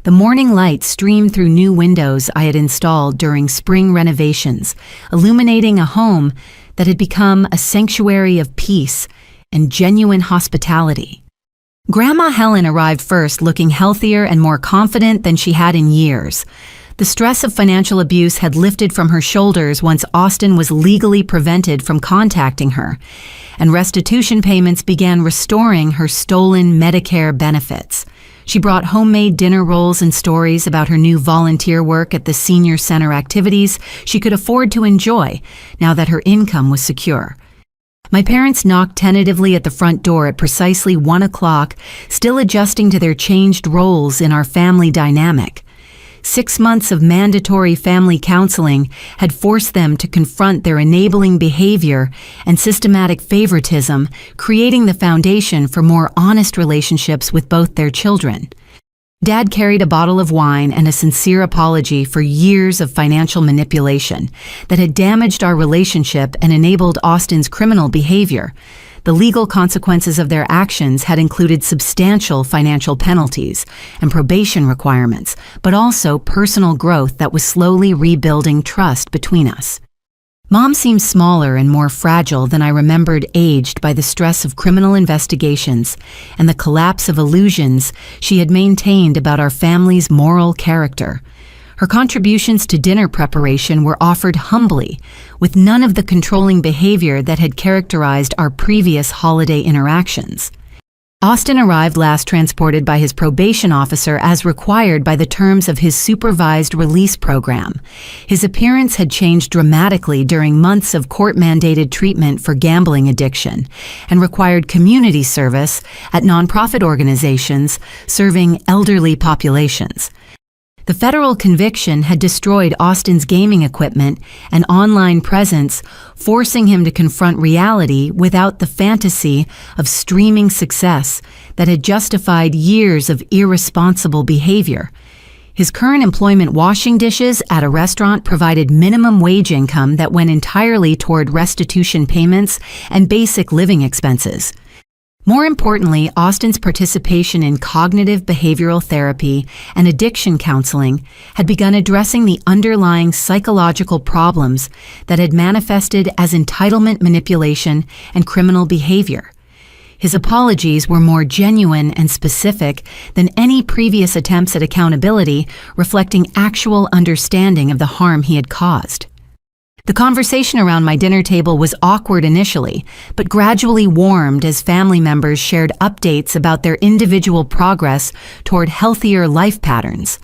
The morning light streamed through new windows I had installed during spring renovations, illuminating a home that had become a sanctuary of peace and genuine hospitality. Grandma Helen arrived first, looking healthier and more confident than she had in years. The stress of financial abuse had lifted from her shoulders once Austin was legally prevented from contacting her, and restitution payments began restoring her stolen Medicare benefits. She brought homemade dinner rolls and stories about her new volunteer work at the senior center activities she could afford to enjoy now that her income was secure. My parents knocked tentatively at the front door at precisely 1 o'clock, still adjusting to their changed roles in our family dynamic. 6 months of mandatory family counseling had forced them to confront their enabling behavior and systematic favoritism, creating the foundation for more honest relationships with both their children. Dad carried a bottle of wine and a sincere apology for years of financial manipulation that had damaged our relationship and enabled Austin's criminal behavior. The legal consequences of their actions had included substantial financial penalties and probation requirements, but also personal growth that was slowly rebuilding trust between us. Mom seemed smaller and more fragile than I remembered, aged by the stress of criminal investigations and the collapse of illusions she had maintained about our family's moral character. Her contributions to dinner preparation were offered humbly, with none of the controlling behavior that had characterized our previous holiday interactions. Austin arrived last transported by his probation officer as required by the terms of his supervised release program. His appearance had changed dramatically during months of court-mandated treatment for gambling addiction and required community service at nonprofit organizations serving elderly populations. The federal conviction had destroyed Austin's gaming equipment and online presence, forcing him to confront reality without the fantasy of streaming success that had justified years of irresponsible behavior. His current employment, washing dishes at a restaurant, provided minimum wage income that went entirely toward restitution payments and basic living expenses. More importantly, Austin's participation in cognitive behavioral therapy and addiction counseling had begun addressing the underlying psychological problems that had manifested as entitlement manipulation and criminal behavior. His apologies were more genuine and specific than any previous attempts at accountability, reflecting actual understanding of the harm he had caused. The conversation around my dinner table was awkward initially, but gradually warmed as family members shared updates about their individual progress toward healthier life patterns.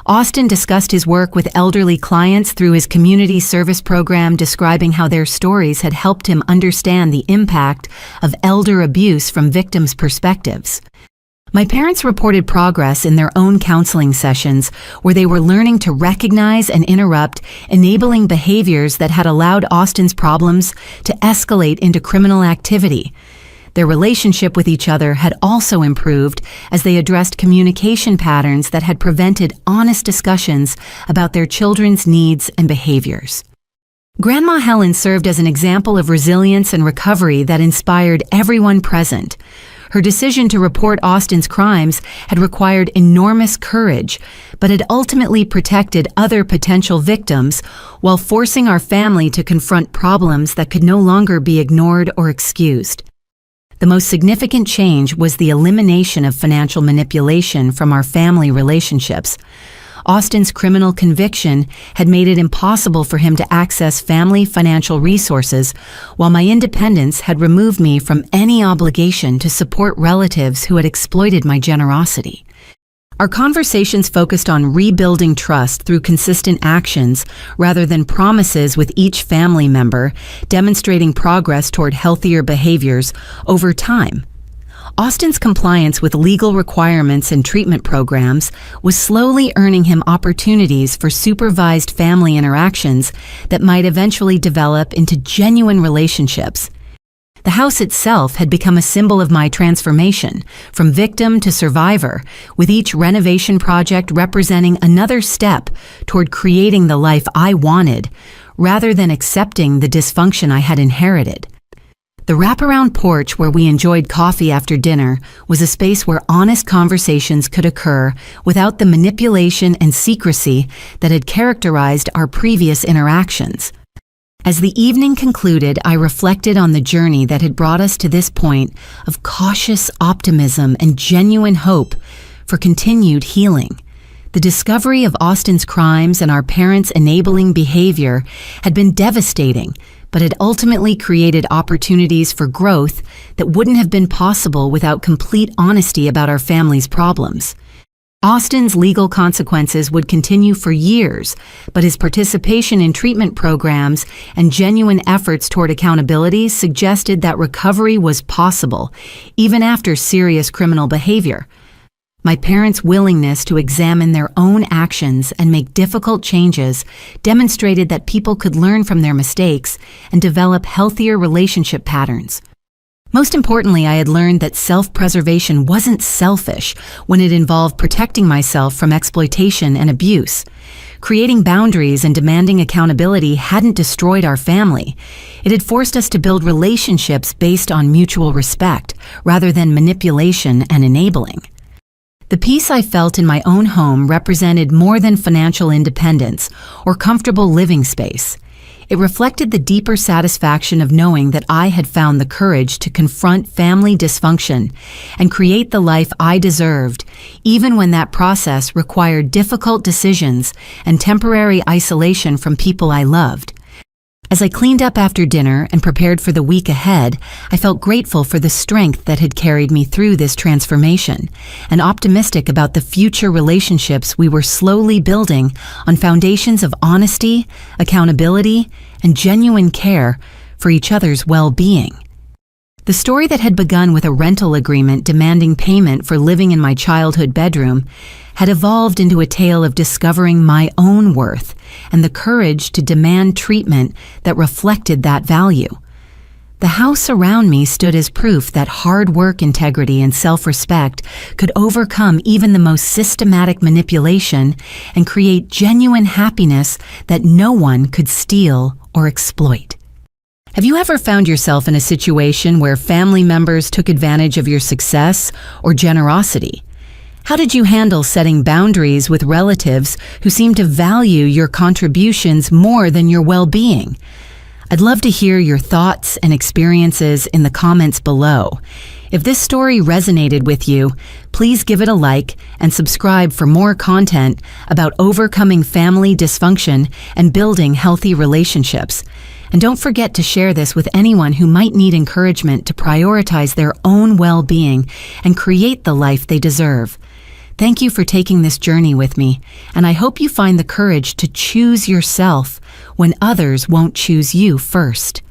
Austin discussed his work with elderly clients through his community service program, describing how their stories had helped him understand the impact of elder abuse from victims' perspectives. My parents reported progress in their own counseling sessions where they were learning to recognize and interrupt enabling behaviors that had allowed Austin's problems to escalate into criminal activity. Their relationship with each other had also improved as they addressed communication patterns that had prevented honest discussions about their children's needs and behaviors. Grandma Helen served as an example of resilience and recovery that inspired everyone present. Her decision to report Austin's crimes had required enormous courage, but had ultimately protected other potential victims while forcing our family to confront problems that could no longer be ignored or excused. The most significant change was the elimination of financial manipulation from our family relationships. Austin's criminal conviction had made it impossible for him to access family financial resources, while my independence had removed me from any obligation to support relatives who had exploited my generosity. Our conversations focused on rebuilding trust through consistent actions rather than promises with each family member, demonstrating progress toward healthier behaviors over time. Austin's compliance with legal requirements and treatment programs was slowly earning him opportunities for supervised family interactions that might eventually develop into genuine relationships. The house itself had become a symbol of my transformation, from victim to survivor, with each renovation project representing another step toward creating the life I wanted, rather than accepting the dysfunction I had inherited. The wraparound porch where we enjoyed coffee after dinner was a space where honest conversations could occur without the manipulation and secrecy that had characterized our previous interactions. As the evening concluded, I reflected on the journey that had brought us to this point of cautious optimism and genuine hope for continued healing. The discovery of Austin's crimes and our parents' enabling behavior had been devastating, but had ultimately created opportunities for growth that wouldn't have been possible without complete honesty about our family's problems. Austin's legal consequences would continue for years, but his participation in treatment programs and genuine efforts toward accountability suggested that recovery was possible, even after serious criminal behavior. My parents' willingness to examine their own actions and make difficult changes demonstrated that people could learn from their mistakes and develop healthier relationship patterns. Most importantly, I had learned that self-preservation wasn't selfish when it involved protecting myself from exploitation and abuse. Creating boundaries and demanding accountability hadn't destroyed our family. It had forced us to build relationships based on mutual respect, rather than manipulation and enabling. The peace I felt in my own home represented more than financial independence or comfortable living space. It reflected the deeper satisfaction of knowing that I had found the courage to confront family dysfunction and create the life I deserved, even when that process required difficult decisions and temporary isolation from people I loved. As I cleaned up after dinner and prepared for the week ahead, I felt grateful for the strength that had carried me through this transformation, and optimistic about the future relationships we were slowly building on foundations of honesty, accountability, and genuine care for each other's well-being. The story that had begun with a rental agreement demanding payment for living in my childhood bedroom had evolved into a tale of discovering my own worth and the courage to demand treatment that reflected that value. The house around me stood as proof that hard work, integrity, and self-respect could overcome even the most systematic manipulation and create genuine happiness that no one could steal or exploit. Have you ever found yourself in a situation where family members took advantage of your success or generosity? How did you handle setting boundaries with relatives who seem to value your contributions more than your well-being? I'd love to hear your thoughts and experiences in the comments below. If this story resonated with you, please give it a like and subscribe for more content about overcoming family dysfunction and building healthy relationships. And don't forget to share this with anyone who might need encouragement to prioritize their own well-being and create the life they deserve. Thank you for taking this journey with me, and I hope you find the courage to choose yourself when others won't choose you first.